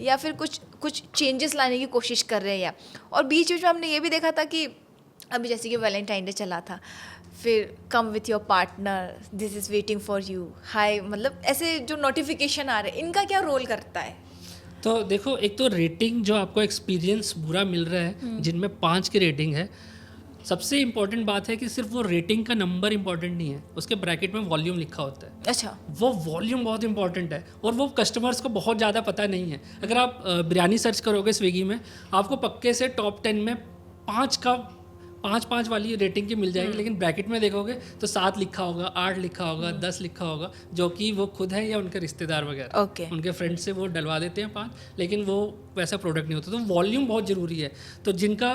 या फिर कुछ चेंजेस लाने की कोशिश कर रहे हैं? या और बीच में हमने ये भी देखा था कि अभी जैसे कि वैलेंटाइन डे चला था, फिर come with your partner, this is waiting for you, hi, मतलब ऐसे जो नोटिफिकेशन आ रहे हैं इनका क्या रोल करता है?
तो देखो, एक तो रेटिंग जो आपको एक्सपीरियंस बुरा मिल रहा है जिनमें 5 की रेटिंग है, सबसे इम्पॉर्टेंट बात है कि सिर्फ वो रेटिंग का नंबर इम्पॉर्टेंट नहीं है, उसके ब्रैकेट में वॉल्यूम लिखा होता है।
अच्छा,
वो वॉल्यूम बहुत इंपॉर्टेंट है और वो कस्टमर्स को बहुत ज़्यादा पता नहीं है। अगर आप बिरयानी सर्च करोगे स्विगी में, आपको पक्के से टॉप 10 में 5 वाली रेटिंग की मिल जाएगी, लेकिन ब्रैकेट में देखोगे तो 7 लिखा होगा, 8 लिखा होगा, 10 लिखा होगा, जो कि वो खुद है या उनके रिश्तेदार वगैरह,
ओके,
उनके फ्रेंड से वो डलवा देते हैं 5, लेकिन वो वैसा प्रोडक्ट नहीं होता। तो वॉल्यूम बहुत ज़रूरी है। तो जिनका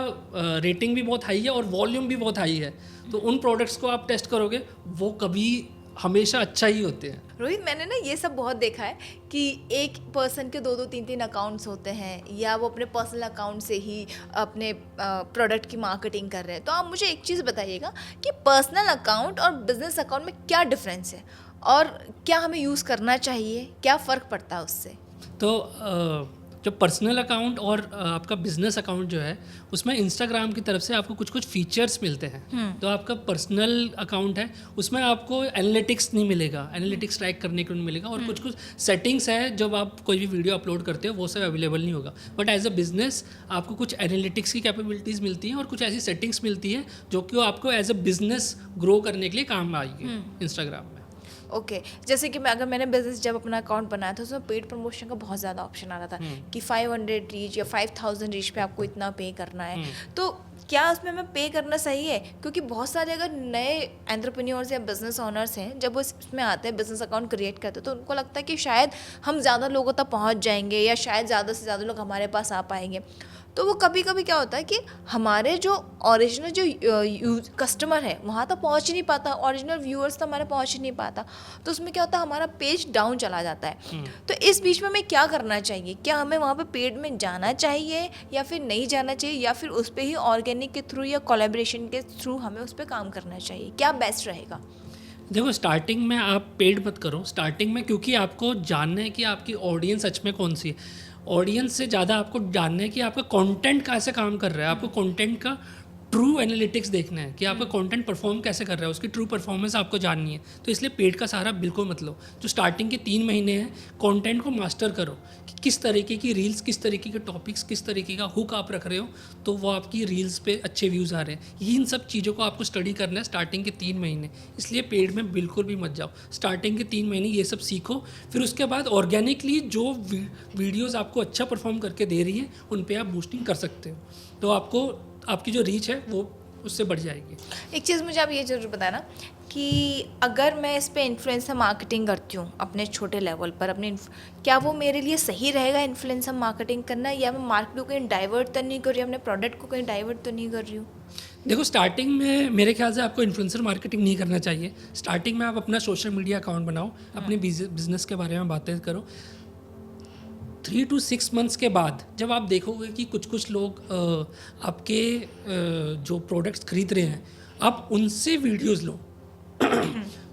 रेटिंग भी बहुत हाई है और वॉल्यूम भी बहुत हाई है, तो उन प्रोडक्ट्स को आप टेस्ट करोगे वो कभी हमेशा अच्छा ही होते हैं।
रोहित, मैंने ना ये सब बहुत देखा है कि एक पर्सन के 2-2 3-3 अकाउंट्स होते हैं या वो अपने पर्सनल अकाउंट से ही अपने प्रोडक्ट की मार्केटिंग कर रहे हैं। तो आप मुझे एक चीज़ बताइएगा कि पर्सनल अकाउंट और बिजनेस अकाउंट में क्या डिफरेंस है और क्या हमें यूज़ करना चाहिए, क्या फ़र्क पड़ता है उससे?
तो जो पर्सनल अकाउंट और आपका बिजनेस अकाउंट जो है, उसमें इंस्टाग्राम की तरफ से आपको कुछ फीचर्स मिलते हैं। तो आपका पर्सनल अकाउंट है, उसमें आपको एनालिटिक्स नहीं मिलेगा, एनालिटिक्स ट्रैक करने को नहीं मिलेगा, और कुछ सेटिंग्स है जब आप कोई भी वीडियो अपलोड करते हो वो सब अवेलेबल नहीं होगा। बट एज अ बिजनेस आपको कुछ एनालिटिक्स की कैपेबिलिटीज़ मिलती हैं और कुछ ऐसी सेटिंग्स मिलती हैं जो कि आपको एज अ बिजनेस ग्रो करने के लिए काम आएगी इंस्टाग्राम में।
ओके, जैसे कि अगर मैंने बिजनेस जब अपना अकाउंट बनाया था उसमें पेड प्रमोशन का बहुत ज़्यादा ऑप्शन आ रहा था कि 500 रीच या 5000 रीच पे आपको इतना पे करना है। तो क्या उसमें हमें पे करना सही है? क्योंकि बहुत सारे अगर नए एंटरप्रेन्योर्स या बिजनेस ओनर्स हैं, जब वो इसमें आते हैं बिजनेस अकाउंट क्रिएट करते हैं तो उनको लगता है कि शायद हम ज़्यादा लोगों तक पहुंच जाएंगे या शायद ज़्यादा से ज़्यादा लोग हमारे पास आ पाएंगे। तो वो कभी कभी क्या होता है कि हमारे जो ओरिजिनल जो कस्टमर है वहाँ तक पहुँच ही नहीं पाता, ओरिजिनल व्यूअर्स तक हमारे पहुँच ही नहीं पाता, तो उसमें क्या होता है हमारा पेज डाउन चला जाता है। तो इस बीच में हमें क्या करना चाहिए? क्या हमें वहाँ पे पेड में जाना चाहिए या फिर नहीं जाना चाहिए, या फिर उस पर ही ऑर्गेनिक के थ्रू या कोलैबोरेशन के थ्रू हमें उस पर काम करना चाहिए? क्या बेस्ट रहेगा?
देखो, स्टार्टिंग में आप पेड मत करो स्टार्टिंग में, क्योंकि आपको जानना है कि आपकी ऑडियंस सच में कौन सी है। ऑडियंस से ज़्यादा आपको जानना है कि आपका कंटेंट कैसे काम कर रहा है, आपको कंटेंट का ट्रू एनालिटिक्स देखना है कि आपका कंटेंट परफॉर्म कैसे कर रहा है, उसकी ट्रू परफॉर्मेंस आपको जाननी है। तो इसलिए पेड का सहारा बिल्कुल मत लो। जो स्टार्टिंग के 3 महीने हैं, कंटेंट को मास्टर करो कि किस तरीके की रील्स, किस तरीके के टॉपिक्स, किस तरीके का हुक आप रख रहे हो, तो वो आपकी रील्स पे अच्छे व्यूज़ आ रहे हैं। इन सब चीज़ों को आपको स्टडी करना है स्टार्टिंग के 3 महीने। इसलिए पेड में बिल्कुल भी मत जाओ। स्टार्टिंग के 3 महीने ये सब सीखो, फिर उसके बाद ऑर्गेनिकली जो वीडियोज़ आपको अच्छा परफॉर्म करके दे रही हैं उन पर आप बूस्टिंग कर सकते हो, तो आपको आपकी जो रीच है वो उससे बढ़ जाएगी।
एक चीज़ मुझे आप ये ज़रूर बताना कि अगर मैं इस पे इन्फ्लुएंसर मार्केटिंग करती हूँ अपने छोटे लेवल पर, क्या वो मेरे लिए सही रहेगा इन्फ्लुएंसर मार्केटिंग करना, या मैं मार्केट को कहीं डाइवर्ट तो नहीं कर रही हूँ, अपने प्रोडक्ट को कहीं डाइवर्ट तो नहीं कर रही हूँ?
देखो, स्टार्टिंग में मेरे ख्याल से आपको इन्फ्लुएंसर मार्केटिंग नहीं करना चाहिए। स्टार्टिंग में आप अपना सोशल मीडिया अकाउंट बनाओ, अपने बिजनेस के बारे में बातें करो। 3 to 6 मंथ्स के बाद जब आप देखोगे कि कुछ लोग आपके जो प्रोडक्ट्स खरीद रहे हैं, आप उनसे वीडियोस लो।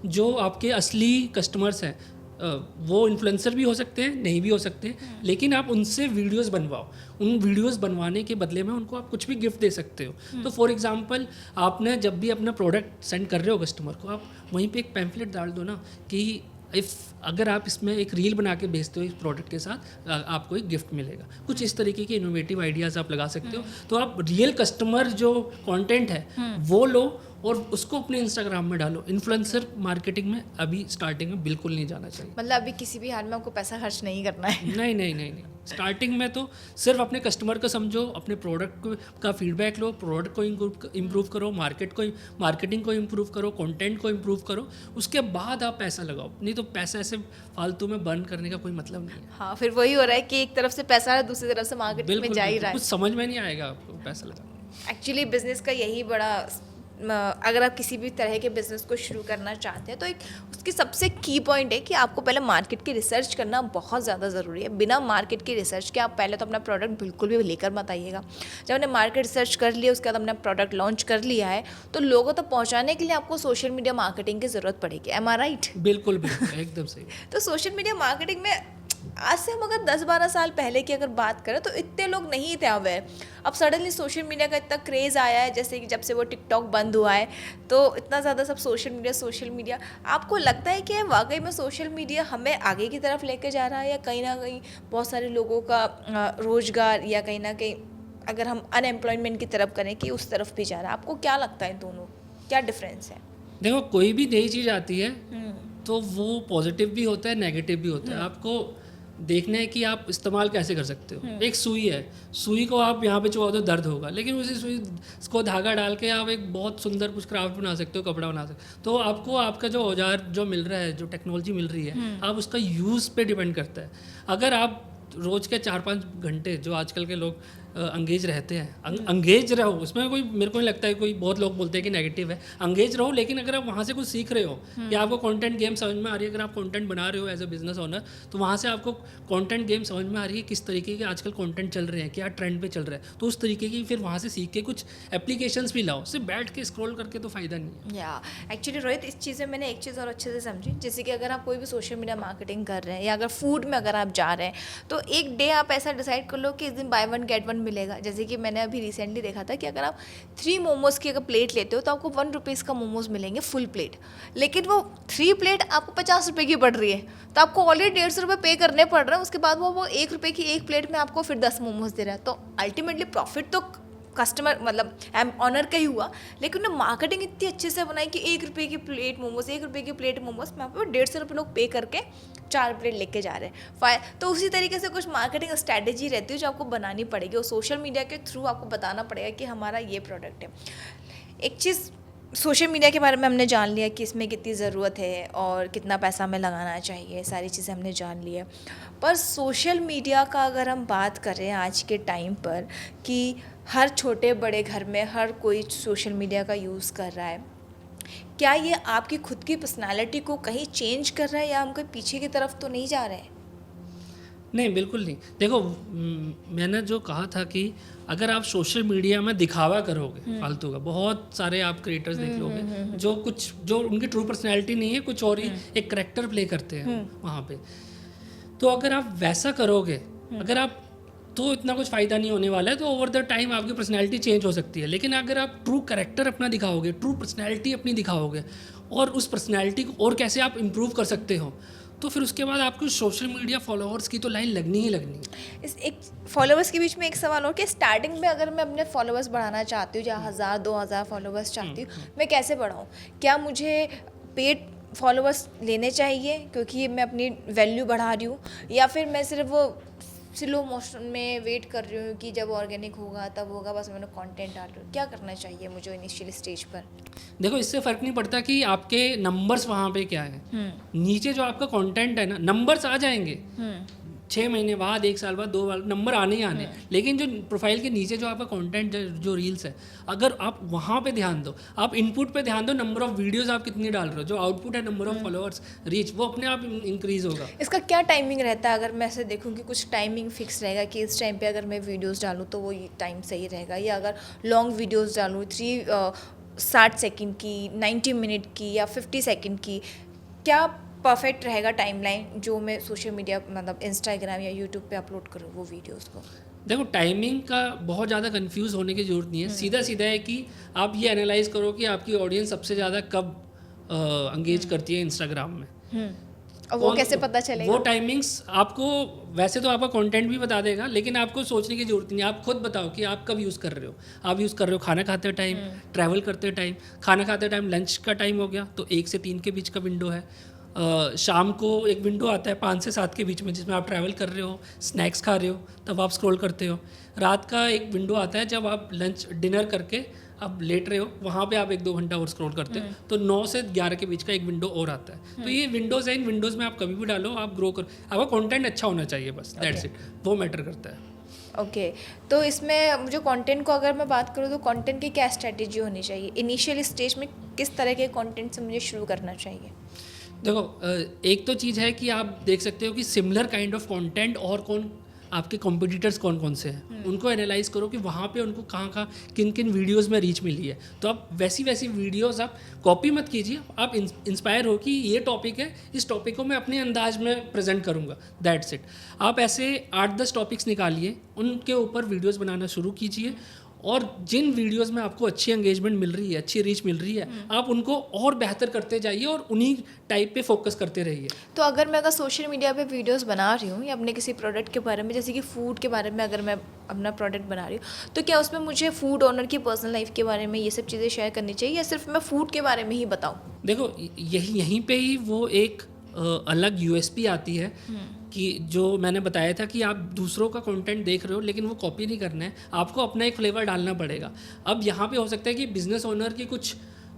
जो आपके असली कस्टमर्स हैं, वो इन्फ्लुएंसर भी हो सकते हैं, नहीं भी हो सकते, लेकिन आप उनसे वीडियोस बनवाओ। उन वीडियोस बनवाने के बदले में उनको आप कुछ भी गिफ्ट दे सकते हो। तो फॉर एग्जांपल, आपने जब भी अपना प्रोडक्ट सेंड कर रहे हो कस्टमर को, आप वहीं पे एक पैम्फलेट डाल दो ना कि अगर आप इसमें एक रील बना के भेजते हो इस प्रोडक्ट के साथ, आपको एक गिफ्ट मिलेगा। कुछ इस तरीके के इनोवेटिव आइडियाज़ आप लगा सकते हो। तो आप रियल कस्टमर जो कंटेंट है वो लो और उसको अपने इंस्टाग्राम में डालो। इन्फ्लुएंसर मार्केटिंग में अभी स्टार्टिंग में बिल्कुल नहीं जाना चाहिए।
मतलब अभी किसी भी हाल में आपको पैसा खर्च नहीं करना है?
नहीं। स्टार्टिंग में तो सिर्फ अपने कस्टमर को समझो, अपने प्रोडक्ट का फीडबैक लो, प्रोडक्ट को इम्प्रूव करो, मार्केटिंग को इम्प्रूव करो, कंटेंट को इम्प्रूव करो, उसके बाद आप पैसा लगाओ। नहीं तो पैसा ऐसे फालतू में बर्न करने का कोई मतलब नहीं है।
हाँ, फिर वही हो रहा है कि एक तरफ से पैसा है, दूसरी तरफ से मार्केटिंग में जा ही रहा है।
कुछ समझ में नहीं आएगा आपको पैसा लगाना।
एक्चुअली बिजनेस का यही बड़ा, अगर आप किसी भी तरह के बिजनेस को शुरू करना चाहते हैं तो एक उसकी सबसे की पॉइंट है कि आपको पहले मार्केट की रिसर्च करना बहुत ज़्यादा ज़रूरी है। बिना मार्केट की रिसर्च के आप पहले तो अपना प्रोडक्ट बिल्कुल भी लेकर मत आइएगा। जब आपने मार्केट रिसर्च कर लिया, उसके बाद अपना प्रोडक्ट लॉन्च कर लिया है, तो लोगों तक पहुँचाने के लिए आपको सोशल मीडिया मार्केटिंग की ज़रूरत पड़ेगी। एम आई राइट?
बिल्कुल एकदम सही।
तो सोशल मीडिया मार्केटिंग में आज से हम अगर 10-12 साल पहले की अगर बात करें तो इतने लोग नहीं थे अवेयर। अब सडनली सोशल मीडिया का इतना क्रेज़ आया है, जैसे कि जब से वो टिकटॉक बंद हुआ है तो इतना ज़्यादा सब सोशल मीडिया। आपको लगता है कि वाकई में सोशल मीडिया हमें आगे की तरफ लेके जा रहा है, या कहीं ना कहीं बहुत सारे लोगों का रोज़गार, या कहीं ना कहीं अगर हम अनएम्प्लॉयमेंट की तरफ करें कि उस तरफ भी जा रहा है? आपको क्या लगता है, दोनों क्या डिफरेंस है?
देखो, कोई भी नई चीज़ आती है तो वो पॉजिटिव भी होता है, नेगेटिव भी होता है। आपको देखना है कि आप इस्तेमाल कैसे कर सकते हो। एक सुई है, सुई को आप यहाँ पे चुभा दो दर्द होगा, लेकिन उसी सुई को धागा डाल के आप एक बहुत सुंदर कुछ क्राफ्ट बना सकते हो, कपड़ा बना सकते हो। तो आपको आपका जो औजार जो मिल रहा है, जो टेक्नोलॉजी मिल रही है, आप उसका यूज़ पे डिपेंड करता है। अगर आप रोज़ के 4-5 घंटे जो आजकल के लोग अंगेज रहते हैं, अंगेज रहो, उसमें कोई, मेरे को नहीं लगता है कोई, बहुत लोग बोलते हैं कि नेगेटिव है, अंगेज रहो। लेकिन अगर आप वहाँ से कुछ सीख रहे हो कि आपको कंटेंट गेम समझ में आ रही है, अगर आप कंटेंट बना रहे हो एज अ बिजनेस ओनर, तो वहाँ से आपको कंटेंट गेम समझ में आ रही है, किस तरीके के आजकल कंटेंट चल रहे हैं, क्या ट्रेंड पे चल रहा है, तो उस तरीके की फिर वहाँ से सीख के कुछ एप्लीकेशंस भी लाओ। सिर्फ बैठ के स्क्रॉल करके तो फ़ायदा नहीं है।
या एक्चुअली रोहित, इस चीज़ में मैंने एक चीज़ और अच्छे से समझी, जैसे कि अगर आप कोई भी सोशल मीडिया मार्केटिंग कर रहे हैं, या अगर फूड में अगर आप जा रहे हैं, तो एक डे आप ऐसा डिसाइड कर लो कि इस दिन बाय 1 गेट 1 मिलेगा। जैसे कि मैंने अभी रिसेंटली देखा था कि अगर आप 3 मोमोज़ की अगर प्लेट लेते हो तो आपको 1 रुपीज़ का मोमोज़ मिलेंगे फुल प्लेट, लेकिन वो 3 प्लेट आपको 50 रुपये की पड़ रही है, तो आपको ऑलरेडी 150 रुपये पे करने पड़ रहे हैं। उसके बाद वो 1 रुपये की एक प्लेट में आपको फिर 10 मोमोज़ दे रहा है। तो अल्टीमेटली प्रॉफिट तो कस्टमर, मतलब ऑनर का ही हुआ, लेकिन उन्होंने मार्केटिंग इतनी अच्छे से बनाई कि 1 रुपये की प्लेट मोमोज, 1 रुपये की प्लेट मोमोज में आपको 150 रुपये लोग पे करके 4 प्लेट लेके जा रहे हैं। तो उसी तरीके से कुछ मार्केटिंग स्ट्रैटेजी रहती है जो आपको बनानी पड़ेगी, और सोशल मीडिया के थ्रू आपको बताना पड़ेगा कि हमारा ये प्रोडक्ट है। एक चीज़, सोशल मीडिया के बारे में हमने जान लिया कि इसमें कितनी ज़रूरत है और कितना पैसा हमें लगाना चाहिए, सारी चीज़ें हमने जान ली है। पर सोशल मीडिया का अगर हम बात करें आज के टाइम पर कि हर छोटे बड़े घर में हर कोई सोशल मीडिया का यूज़ कर रहा है, क्या ये आपकी खुद की पर्सनालिटी को कहीं चेंज कर रहा है, या हम कहीं पीछे की तरफ तो नहीं जा रहे हैं?
नहीं, बिल्कुल नहीं। देखो, मैंने जो कहा था कि अगर आप सोशल मीडिया में दिखावा करोगे फालतू का, बहुत सारे आप क्रिएटर्स देख लोगे जो उनकी ट्रू पर्सनैलिटी नहीं है, कुछ और ही एक करैक्टर प्ले करते हैं वहाँ पे। तो अगर आप वैसा करोगे, अगर आप तो इतना कुछ फ़ायदा नहीं होने वाला है। तो ओवर द टाइम आपकी पर्सनैलिटी चेंज हो सकती है, लेकिन अगर आप ट्रू कैरेक्टर अपना दिखाओगे, ट्रू पर्सनैलिटी अपनी दिखाओगे और उस पर्सनैलिटी को और कैसे आप इम्प्रूव कर सकते हो, तो फिर उसके बाद आपको सोशल मीडिया फॉलोअर्स की तो लाइन लगनी ही लगनी है।
इस एक फॉलोअर्स के बीच में एक सवाल और कि स्टार्टिंग में अगर मैं अपने फॉलोअर्स बढ़ाना चाहती हूँ या 1000-2000 फॉलोअर्स चाहती हूँ, मैं कैसे बढ़ाऊँ? क्या मुझे पेड फॉलोअर्स लेने चाहिए क्योंकि मैं अपनी वैल्यू बढ़ा रही हूँ, या फिर मैं सिर्फ वो स्लो मोशन में वेट कर रही हूँ कि जब ऑर्गेनिक होगा तब होगा, बस मैंने कंटेंट डाल रही हूँ? क्या करना चाहिए मुझे इनिशियल स्टेज पर?
देखो, इससे फ़र्क नहीं पड़ता कि आपके नंबर्स वहाँ पे क्या है, नीचे जो आपका कंटेंट है ना, नंबर्स आ जाएंगे 6 महीने बाद, 1 साल बाद, 2 बार नंबर आने ही आने, लेकिन जो प्रोफाइल के नीचे जो आपका कंटेंट जो रील्स है, अगर आप वहाँ पे ध्यान दो, आप इनपुट पे ध्यान दो, नंबर ऑफ वीडियोस आप कितनी डाल रहे हो, जो आउटपुट है नंबर ऑफ फॉलोअर्स रीच, वो अपने आप इंक्रीज होगा।
इसका क्या टाइमिंग रहता है? अगर मैं ऐसे देखूँ कि कुछ टाइमिंग फिक्स रहेगा कि इस टाइम पे अगर मैं वीडियोस डालूँ तो वो टाइम सही रहेगा, या अगर लॉन्ग वीडियोस डालूँ 60 सेकंड की, 90 मिनट की या 50 सेकंड की, क्या परफेक्ट रहेगा टाइमलाइन जो मैं सोशल मीडिया मतलब इंस्टाग्राम या यूट्यूब पे अपलोड करूँ वो वीडियोस को?
देखो, टाइमिंग का बहुत ज़्यादा कंफ्यूज होने की ज़रूरत नहीं है। सीधा सीधा है कि आप ये एनालाइज करो कि आपकी ऑडियंस सबसे ज़्यादा कब एंगेज करती है इंस्टाग्राम में।
और वो कैसे पता चलेगा?
वो टाइमिंग्स आपको, वैसे तो आपका कंटेंट भी बता देगा, लेकिन आपको सोचने की ज़रूरत नहीं। आप खुद बताओ कि आप कब यूज़ कर रहे हो। आप यूज़ कर रहे हो खाना खाते टाइम, ट्रैवल करते टाइम। खाना खाते टाइम लंच का टाइम हो गया तो 1 से 3 के बीच का विंडो है। शाम को एक विंडो आता है 5 से 7 के बीच में, जिसमें आप ट्रैवल कर रहे हो, स्नैक्स खा रहे हो, तब आप स्क्रॉल करते हो। रात का एक विंडो आता है जब आप लंच डिनर करके आप लेट रहे हो, वहाँ पे आप 1-2 घंटा और स्क्रॉल करते हो। तो 9 से 11 के बीच का एक विंडो और आता है। तो ये विंडोज़ है, इन विंडोज़ में आप कभी भी डालो, आप ग्रो करो। आपका कंटेंट अच्छा होना चाहिए, बस दैट्स इट, वो मैटर करता है।
ओके तो इसमें मुझे कंटेंट को अगर मैं बात करूँ तो कंटेंट की क्या स्ट्रेटेजी होनी चाहिए? इनिशियल स्टेज में किस तरह के कंटेंट से मुझे शुरू करना चाहिए?
देखो, एक तो चीज़ है कि आप देख सकते हो कि सिमिलर काइंड ऑफ कंटेंट और कौन आपके कॉम्पिटिटर्स कौन कौन से हैं, उनको एनालाइज करो कि वहाँ पे उनको कहाँ किन किन वीडियोस में रीच मिली है। तो आप वैसी वीडियोस आप कॉपी मत कीजिए, आप इंस्पायर हो कि ये टॉपिक है, इस टॉपिक को मैं अपने अंदाज में प्रेजेंट करूँगा, दैट्स इट। आप ऐसे 8-10 टॉपिक्स निकालिए, उनके ऊपर वीडियोस बनाना शुरू कीजिए, और जिन वीडियोस में आपको अच्छी एंगेजमेंट मिल रही है, अच्छी रीच मिल रही है, आप उनको और बेहतर करते जाइए और उन्हीं टाइप पे फोकस करते रहिए।
तो अगर मैं सोशल मीडिया पे वीडियोस बना रही हूँ या अपने किसी प्रोडक्ट के बारे में, जैसे कि फूड के बारे में अगर मैं अपना प्रोडक्ट बना रही हूँ, तो क्या उसमें मुझे फूड ओनर की पर्सनल लाइफ के बारे में ये सब चीज़ें शेयर करनी चाहिए, या सिर्फ मैं फूड के बारे में ही बताऊँ?
देखो, यहीं पे ही वो एक अलग यूएसपी आती है कि जो मैंने बताया था कि आप दूसरों का कंटेंट देख रहे हो लेकिन वो कॉपी नहीं करना है, आपको अपना एक फ्लेवर डालना पड़ेगा। अब यहाँ पे हो सकता है कि बिजनेस ओनर की कुछ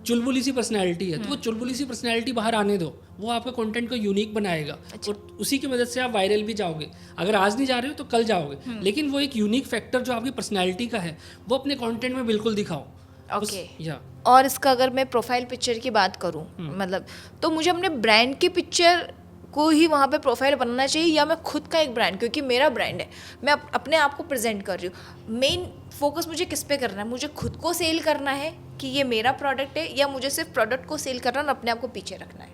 चुलबुली सी पर्सनैलिटी है, तो वो चुलबुली सी पर्सनैलिटी बाहर आने दो, वो आपका कंटेंट को यूनिक बनाएगा। और उसी की मदद से आप वायरल भी जाओगे। अगर आज नहीं जा रहे हो तो कल जाओगे, लेकिन वो एक यूनिक फैक्टर जो आपकी पर्सनैलिटी का है वो अपने कंटेंट में बिल्कुल दिखाओ।
ओके और इसका अगर मैं प्रोफाइल पिक्चर की बात करूं, मतलब तो मुझे अपने ब्रांड की पिक्चर को ही वहाँ पे प्रोफाइल बनाना चाहिए, या मैं खुद का एक ब्रांड, क्योंकि मेरा ब्रांड है, मैं अपने आप को प्रेजेंट कर रही हूँ, मेन फोकस मुझे किस पे करना है? मुझे खुद को सेल करना है कि ये मेरा प्रोडक्ट है, या मुझे सिर्फ प्रोडक्ट को सेल करना और अपने आप को पीछे रखना है?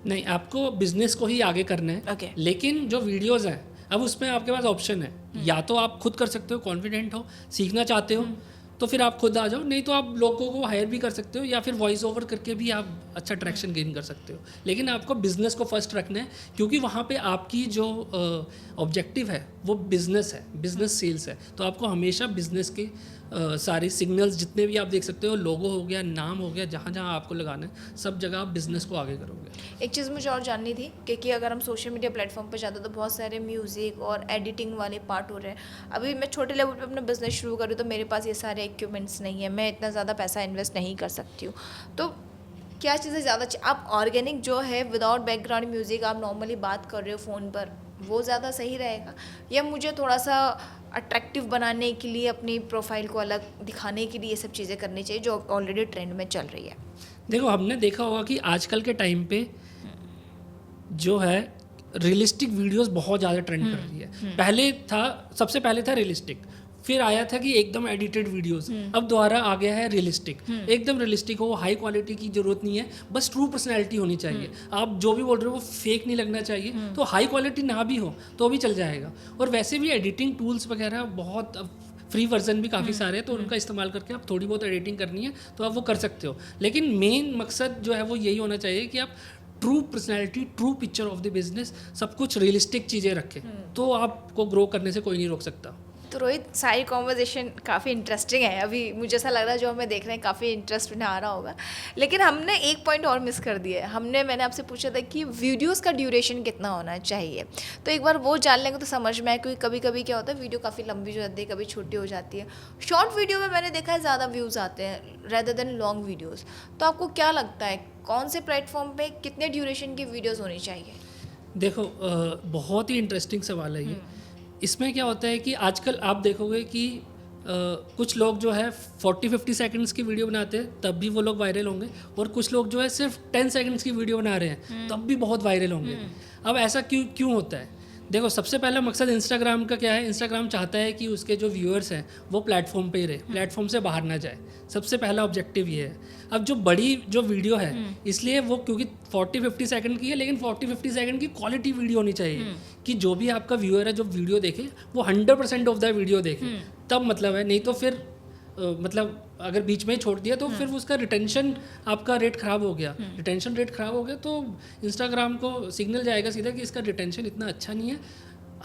नहीं, आपको बिजनेस को ही आगे करना है।
Okay.
लेकिन जो वीडियोज़ हैं, अब उसमें आपके पास ऑप्शन है, या तो आप खुद कर सकते हो, कॉन्फिडेंट हो, सीखना चाहते हो तो फिर आप खुद आ जाओ, नहीं तो आप लोगों को हायर भी कर सकते हो, या फिर वॉइस ओवर करके भी आप अच्छा ट्रैक्शन गेन कर सकते हो। लेकिन आपको बिजनेस को फर्स्ट रखना है, क्योंकि वहाँ पे आपकी जो ऑब्जेक्टिव है वो बिजनेस है, बिजनेस सेल्स है। तो आपको हमेशा बिजनेस के सारे सिग्नल्स जितने भी आप देख सकते हो, लोगो हो गया, नाम हो गया, जहाँ जहाँ आपको लगाना है, सब जगह आप बिजनेस को आगे करोगे।
एक चीज़ मुझे और जाननी थी कि अगर हम सोशल मीडिया प्लेटफॉर्म पर जाते तो बहुत सारे म्यूज़िक और एडिटिंग वाले पार्ट हो रहे हैं। अभी मैं छोटे लेवल पे अपना बिजनेस शुरू करूँ तो मेरे पास ये सारे इक्विपमेंट्स नहीं है, मैं इतना ज़्यादा पैसा इन्वेस्ट नहीं कर सकती हूँ। तो क्या चीज़ें ज़्यादा आप ऑर्गेनिक जो है विदाउट बैकग्राउंड म्यूज़िक आप नॉर्मली बात कर रहे हो फ़ोन पर, वो ज़्यादा सही रहेगा, या मुझे थोड़ा सा अट्रैक्टिव बनाने के लिए अपनी प्रोफाइल को अलग दिखाने के लिए ये सब चीज़ें करनी चाहिए जो ऑलरेडी ट्रेंड में चल रही है?
देखो, हमने देखा होगा कि आजकल के टाइम पे जो है रियलिस्टिक वीडियोस बहुत ज़्यादा ट्रेंड कर रही है। सबसे पहले था रियलिस्टिक, फिर आया था कि एकदम एडिटेड वीडियोस, अब दोबारा आ गया है रियलिस्टिक। एकदम रियलिस्टिक हो, हाई क्वालिटी की जरूरत नहीं है, बस ट्रू पर्सनैलिटी होनी चाहिए। आप जो भी बोल रहे हो वो फेक नहीं लगना चाहिए, तो हाई क्वालिटी ना भी हो तो भी चल जाएगा। और वैसे भी एडिटिंग टूल्स वगैरह बहुत फ्री वर्जन भी काफ़ी सारे हैं, तो उनका इस्तेमाल करके आप थोड़ी बहुत एडिटिंग करनी है तो आप वो कर सकते हो। लेकिन मेन मकसद जो है वो यही होना चाहिए कि आप true personality, true picture of the business, सब कुछ रियलिस्टिक चीज़ें रखें, तो आपको ग्रो करने से कोई नहीं रोक सकता।
तो रोहित, सारी कॉन्वर्जेशन काफ़ी इंटरेस्टिंग है। अभी मुझे ऐसा लग रहा है जो हमें देख रहे हैं काफ़ी इंटरेस्ट उन्हें आ रहा होगा, लेकिन हमने एक पॉइंट और मिस कर दिया है। मैंने आपसे पूछा था कि वीडियोस का ड्यूरेशन कितना होना चाहिए, तो एक बार वो जान लेंगे तो समझ में आए, क्योंकि कभी कभी क्या होता है वीडियो काफ़ी लंबी हो जाती है, कभी छोटी हो जाती है। शॉर्ट वीडियो में मैंने देखा है ज़्यादा व्यूज़ आते हैं रेदर देन लॉन्ग वीडियोज़। तो आपको क्या लगता है कौन से प्लेटफॉर्म पर कितने ड्यूरेशन की वीडियोज़ होनी चाहिए?
देखो, बहुत ही इंटरेस्टिंग सवाल है ये। इसमें क्या होता है कि आजकल आप देखोगे कि कुछ लोग जो है 40-50 सेकंड्स की वीडियो बनाते हैं तब भी वो लोग वायरल होंगे, और कुछ लोग जो है सिर्फ 10 सेकंड्स की वीडियो बना रहे हैं तब भी बहुत वायरल होंगे। अब ऐसा क्यों होता है? देखो, सबसे पहला मकसद इंस्टाग्राम का क्या है? इंस्टाग्राम चाहता है कि उसके जो व्यूअर्स हैं वो प्लेटफॉर्म पे ही रहे, प्लेटफॉर्म से बाहर ना जाए। सबसे पहला ऑब्जेक्टिव ये है। अब जो बड़ी जो वीडियो है, इसलिए वो क्योंकि 40-50 सेकंड की है, लेकिन 40-50 सेकंड की क्वालिटी वीडियो होनी चाहिए कि जो भी आपका व्यूअर है जो वीडियो देखे वो 100% ऑफ द वीडियो देखे, तब मतलब है। नहीं तो फिर मतलब अगर बीच में ही छोड़ दिया तो फिर उसका रिटेंशन, आपका रेट ख़राब हो गया, रिटेंशन रेट ख़राब हो गया तो इंस्टाग्राम को सिग्नल जाएगा सीधा कि इसका रिटेंशन इतना अच्छा नहीं है,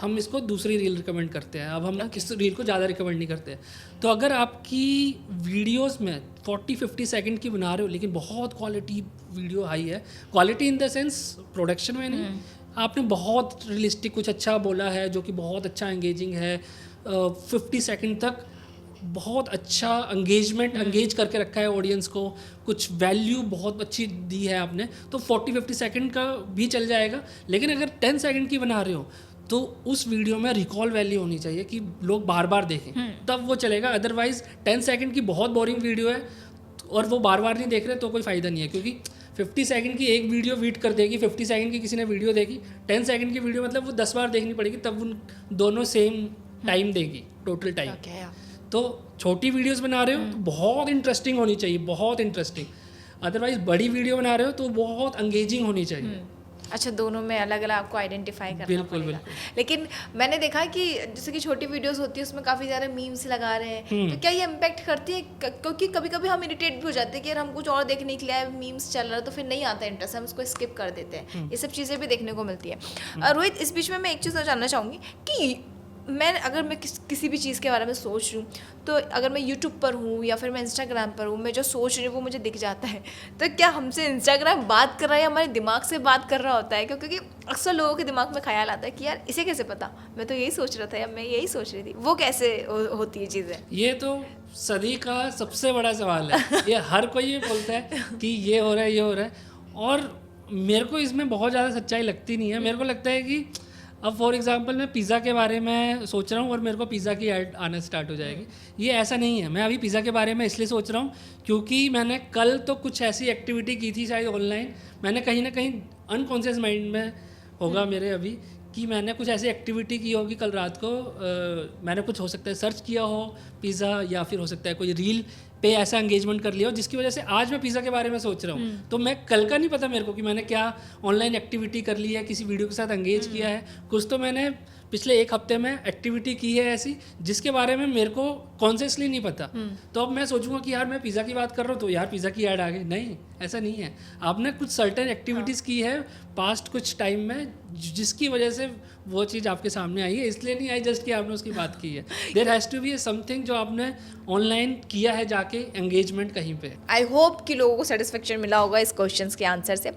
हम इसको दूसरी रील रिकमेंड करते हैं। अब हम इस रील को ज़्यादा रिकमेंड नहीं करते। तो अगर आपकी वीडियोस में 40-50 सेकंड की बना रहे हो लेकिन बहुत क्वालिटी वीडियो हाई है, quality in the sense production में नहीं, आपने बहुत रियलिस्टिक कुछ अच्छा बोला है जो कि बहुत अच्छा एंगेजिंग है, 50 सेकंड तक बहुत अच्छा एंगेज करके रखा है ऑडियंस को, कुछ वैल्यू बहुत अच्छी दी है आपने, तो 40-50 सेकंड का भी चल जाएगा। लेकिन अगर 10 सेकंड की बना रहे हो तो उस वीडियो में रिकॉल वैल्यू होनी चाहिए कि लोग बार बार देखें, तब वो चलेगा। अदरवाइज 10 सेकंड की बहुत बोरिंग वीडियो है और वो बार बार नहीं देख रहे तो कोई फ़ायदा नहीं है, क्योंकि 50 सेकंड की एक वीडियो बीट कर देगी। 50 सेकंड की किसी ने वीडियो देखी, 10 सेकंड की वीडियो मतलब वो 10 बार देखनी पड़ेगी, तब उन दोनों सेम टाइम देगी, टोटल टाइम। तो छोटी वीडियोस बना रहे हो तो बहुत इंटरेस्टिंग होनी चाहिए, बहुत इंटरेस्टिंग। अदरवाइज बड़ी वीडियो बना रहे हो तो बहुत एंगेजिंग होनी चाहिए।
अच्छा, दोनों में अलग अलग आपको आइडेंटिफाई करना पड़ेगा। लेकिन मैंने देखा कि जैसे कि छोटी वीडियोस होती है उसमें काफ़ी ज़्यादा मीम्स लगा रहे हैं, तो क्या ये इम्पैक्ट करती है? क्योंकि कभी कभी हम इरिटेट भी हो जाते हैं कि यार हम कुछ और देखने के लिए मीम्स चल रहा है तो फिर नहीं आता इंटरेस्ट, हम उसको स्किप कर देते हैं। ये सब चीज़ें भी देखने को मिलती है। रोहित, इस बीच में मैं एक चीज़ जानना चाहूँगी कि अगर मैं किसी भी चीज़ के बारे में सोच रही हूँ, तो अगर मैं यूट्यूब पर हूँ या फिर मैं इंस्टाग्राम पर हूँ, मैं जो सोच रही हूँ वो मुझे दिख जाता है, तो क्या हमसे इंस्टाग्राम बात कर रहा है या हमारे दिमाग से बात कर रहा होता है? क्योंकि अक्सर लोगों के दिमाग में ख्याल आता है कि यार इसे कैसे पता, मैं तो यही सोच रहा था या मैं यही सोच रही थी। वो कैसे होती है चीज़ें?
ये तो सदी का सबसे बड़ा सवाल है। ये हर कोई ये बोलता है कि ये हो रहा है, ये हो रहा है, और मेरे को इसमें बहुत ज़्यादा सच्चाई लगती नहीं है। मेरे को लगता है कि अब फॉर एग्जांपल मैं पिज़्ज़ा के बारे में सोच रहा हूँ और मेरे को पिज़्ज़ा की ऐड आना स्टार्ट हो जाएगी। ये ऐसा नहीं है। मैं अभी पिज़्ज़ा के बारे में इसलिए सोच रहा हूँ क्योंकि मैंने कल तो कुछ ऐसी एक्टिविटी की थी शायद ऑनलाइन, मैंने कहीं ना कहीं अनकॉन्शियस माइंड में होगा मेरे अभी कि मैंने कुछ ऐसी एक्टिविटी की होगी कल रात को, मैंने कुछ हो सकता है सर्च किया हो पिज़्ज़ा, या फिर हो सकता है कोई रील पे ऐसा एंगेजमेंट कर लिया हो जिसकी वजह से आज मैं पिज़्ज़ा के बारे में सोच रहा हूँ। तो मैं कल का नहीं पता मेरे को कि मैंने क्या ऑनलाइन एक्टिविटी कर ली है, किसी वीडियो के साथ एंगेज किया है। कुछ तो मैंने पिछले एक हफ्ते में एक्टिविटी की है ऐसी जिसके बारे में मेरे को कॉन्शियसली नहीं पता। तो अब मैं सोचूंगा कि यार मैं पिज़्ज़ा की बात कर रहा हूँ तो यार पिज़्ज़ा की ऐड आ गई। नहीं, ऐसा नहीं है। आपने कुछ सर्टेन एक्टिविटीज़ की है पास्ट कुछ टाइम में जिसकी वजह से वो चीज़ आपके सामने आई है, इसलिए नहीं आई जस्ट कि आपने उसकी बात की है। There has to be something जो आपने ऑनलाइन किया है जाके एंगेजमेंट कहीं पे।
आई होप कि लोगों को सेटिस्फेक्शन मिला होगा इस क्वेश्चंस के आंसर से।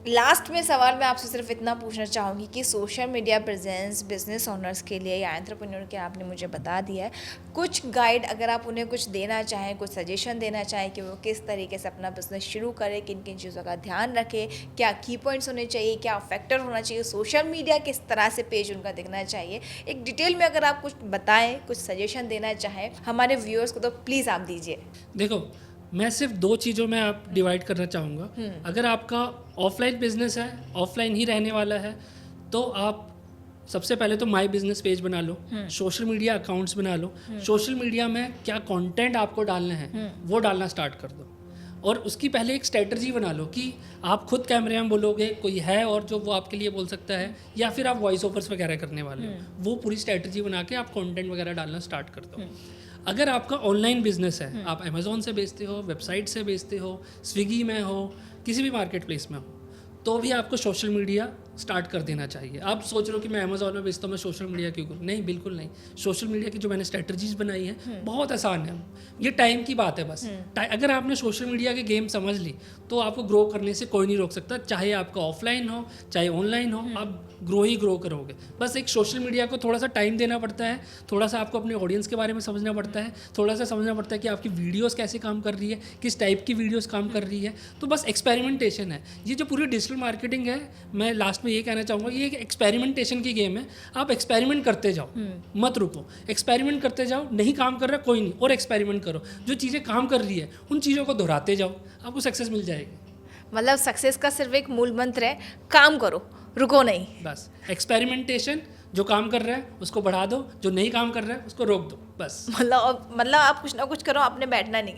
लास्ट में सवाल मैं आपसे सिर्फ इतना पूछना चाहूँगी कि social media presence business owners के लिए या एंटरप्रेन्योर के आपने मुझे बता दिया है, कुछ गाइड अगर आप उन्हें कुछ देना चाहें, कुछ सजेशन देना चाहें कि वो किस तरीके से अपना बिजनेस शुरू करें, किन किन चीज़ों का ध्यान रखें, क्या की पॉइंट्स होने चाहिए, क्या फैक्टर होना चाहिए, सोशल मीडिया किस तरह से पेज उनका दिखना चाहिए, एक डिटेल में अगर आप कुछ बताएं, कुछ सजेशन देना चाहें हमारे व्यूअर्स को तो प्लीज़ आप दीजिए।
देखो, मैं सिर्फ दो चीज़ों में आप डिवाइड करना चाहूँगा। अगर आपका ऑफलाइन बिजनेस है, ऑफलाइन ही रहने वाला है, तो आप सबसे पहले तो माई बिजनेस पेज बना लो, सोशल मीडिया अकाउंट्स बना लो, सोशल मीडिया में क्या कंटेंट आपको डालने हैं वो डालना स्टार्ट कर दो। और उसकी पहले एक स्ट्रेटजी बना लो कि आप खुद कैमरे में बोलोगे, कोई है और जो वो आपके लिए बोल सकता है, या फिर आप वॉइस ओवर्स वगैरह करने वाले हो, वो पूरी स्ट्रेटजी बना के आप कंटेंट वगैरह डालना स्टार्ट कर दो। अगर आपका ऑनलाइन बिजनेस है, आप अमेजोन से बेचते हो, वेबसाइट से बेचते हो, स्विगी में हो, किसी भी मार्केट प्लेस में हो, तो भी आपको सोशल मीडिया स्टार्ट कर देना चाहिए। आप सोच रहे हो कि मैं अमेजोन में बेचता हूँ, मैं सोशल मीडिया क्यों करूँ? नहीं, बिल्कुल नहीं। सोशल मीडिया की जो मैंने स्ट्रेटजीज बनाई है बहुत आसान है, ये टाइम की बात है बस। अगर आपने सोशल मीडिया के गेम समझ ली तो आपको ग्रो करने से कोई नहीं रोक सकता, चाहे आपका ऑफलाइन हो चाहे ऑनलाइन हो, आप ग्रो ही ग्रो करोगे। बस एक सोशल मीडिया को थोड़ा सा टाइम देना पड़ता है, थोड़ा सा आपको अपने ऑडियंस के बारे में समझना पड़ता है, थोड़ा सा समझना पड़ता है कि आपकी वीडियोस कैसे काम कर रही है, किस टाइप की वीडियोस काम कर रही है। तो बस एक्सपेरिमेंटेशन है। ये जो पूरी डिजिटल मार्केटिंग है, मैं लास्ट में ये कहना चाहूँगा, ये एक एक्सपेरिमेंटेशन की गेम है। आप एक्सपेरिमेंट करते जाओ, मत रुको, एक्सपेरिमेंट करते जाओ। नहीं काम कर रहा कोई नहीं, और एक्सपेरिमेंट करो। जो चीज़ें काम कर रही है उन चीज़ों को दोहराते जाओ, आपको सक्सेस मिल जाएगी।
मतलब सक्सेस का सिर्फ एक मूल मंत्र है, काम करो, रुको नहीं।
बस एक्सपेरिमेंटेशन, जो काम कर रहा है उसको बढ़ा दो, जो नहीं काम कर रहा है उसको रोक दो, बस।
मतलब आप कुछ ना कुछ करो, आपने बैठना नहीं।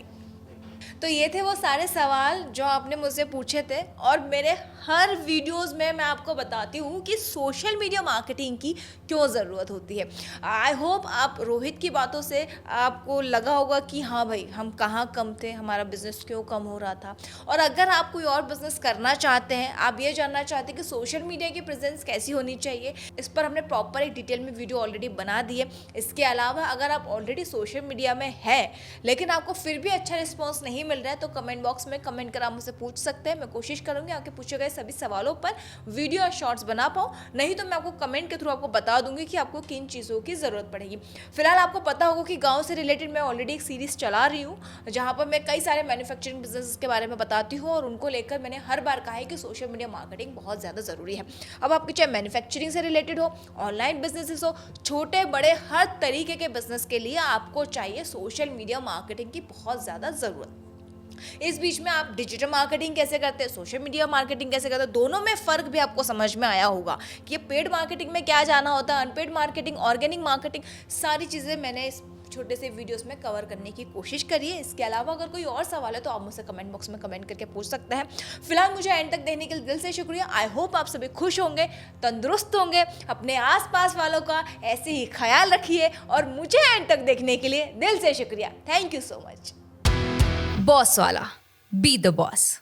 तो ये थे वो सारे सवाल जो आपने मुझसे पूछे थे, और मेरे हर वीडियोस में मैं आपको बताती हूँ कि सोशल मीडिया मार्केटिंग की क्यों ज़रूरत होती है। आई होप आप रोहित की बातों से आपको लगा होगा कि हाँ भाई, हम कहाँ कम थे, हमारा बिजनेस क्यों कम हो रहा था। और अगर आप कोई और बिजनेस करना चाहते हैं, आप ये जानना चाहते हैं कि सोशल मीडिया की प्रेजेंस कैसी होनी चाहिए, इस पर हमने प्रॉपर एक डिटेल में वीडियो ऑलरेडी बना दी है। इसके अलावा अगर आप ऑलरेडी सोशल मीडिया में है लेकिन आपको फिर भी अच्छा रिस्पॉन्स नहीं मिल रहा है, तो कमेंट बॉक्स में कमेंट कर आप मुझसे पूछ सकते हैं। मैं कोशिश करूंगी आपके पूछे गए सभी सवालों पर वीडियो और शॉर्ट्स बना पाऊँ, नहीं तो मैं आपको कमेंट के थ्रू आपको बता दूंगी कि आपको किन चीज़ों की ज़रूरत पड़ेगी। फिलहाल आपको पता होगा कि गाँव से रिलेटेड मैं ऑलरेडी एक सीरीज़ चला रही हूँ, जहाँ पर मैं कई सारे मैन्युफैक्चरिंग बिजनेस के बारे में बताती हूँ, और उनको लेकर मैंने हर बार कहा है कि सोशल मीडिया मार्केटिंग बहुत ज़्यादा ज़रूरी है। अब आपकी चाहे मैन्युफैक्चरिंग से रिलेटेड हो, ऑनलाइन बिजनेसेस हो, छोटे बड़े हर तरीके के बिजनेस के लिए आपको चाहिए सोशल मीडिया मार्केटिंग की बहुत ज़्यादा ज़रूरत। इस बीच में आप डिजिटल मार्केटिंग कैसे करते हैं, सोशल मीडिया मार्केटिंग कैसे करते हैं, दोनों में फ़र्क भी आपको समझ में आया होगा कि ये पेड मार्केटिंग में क्या जाना होता है, अनपेड मार्केटिंग, ऑर्गेनिक मार्केटिंग, सारी चीज़ें मैंने इस छोटे से वीडियोस में कवर करने की कोशिश करी है। इसके अलावा अगर कोई और सवाल है तो आप मुझसे कमेंट बॉक्स में कमेंट करके पूछ सकते हैं। फिलहाल मुझे एंड तक देखने के लिए दिल से शुक्रिया। आई होप आप सभी खुश होंगे, तंदुरुस्त होंगे, अपने आसपास वालों का ऐसे ही ख्याल रखिए, और मुझे एंड तक देखने के लिए दिल से शुक्रिया। Thank you so much.
Boss वाला, बी द बॉस।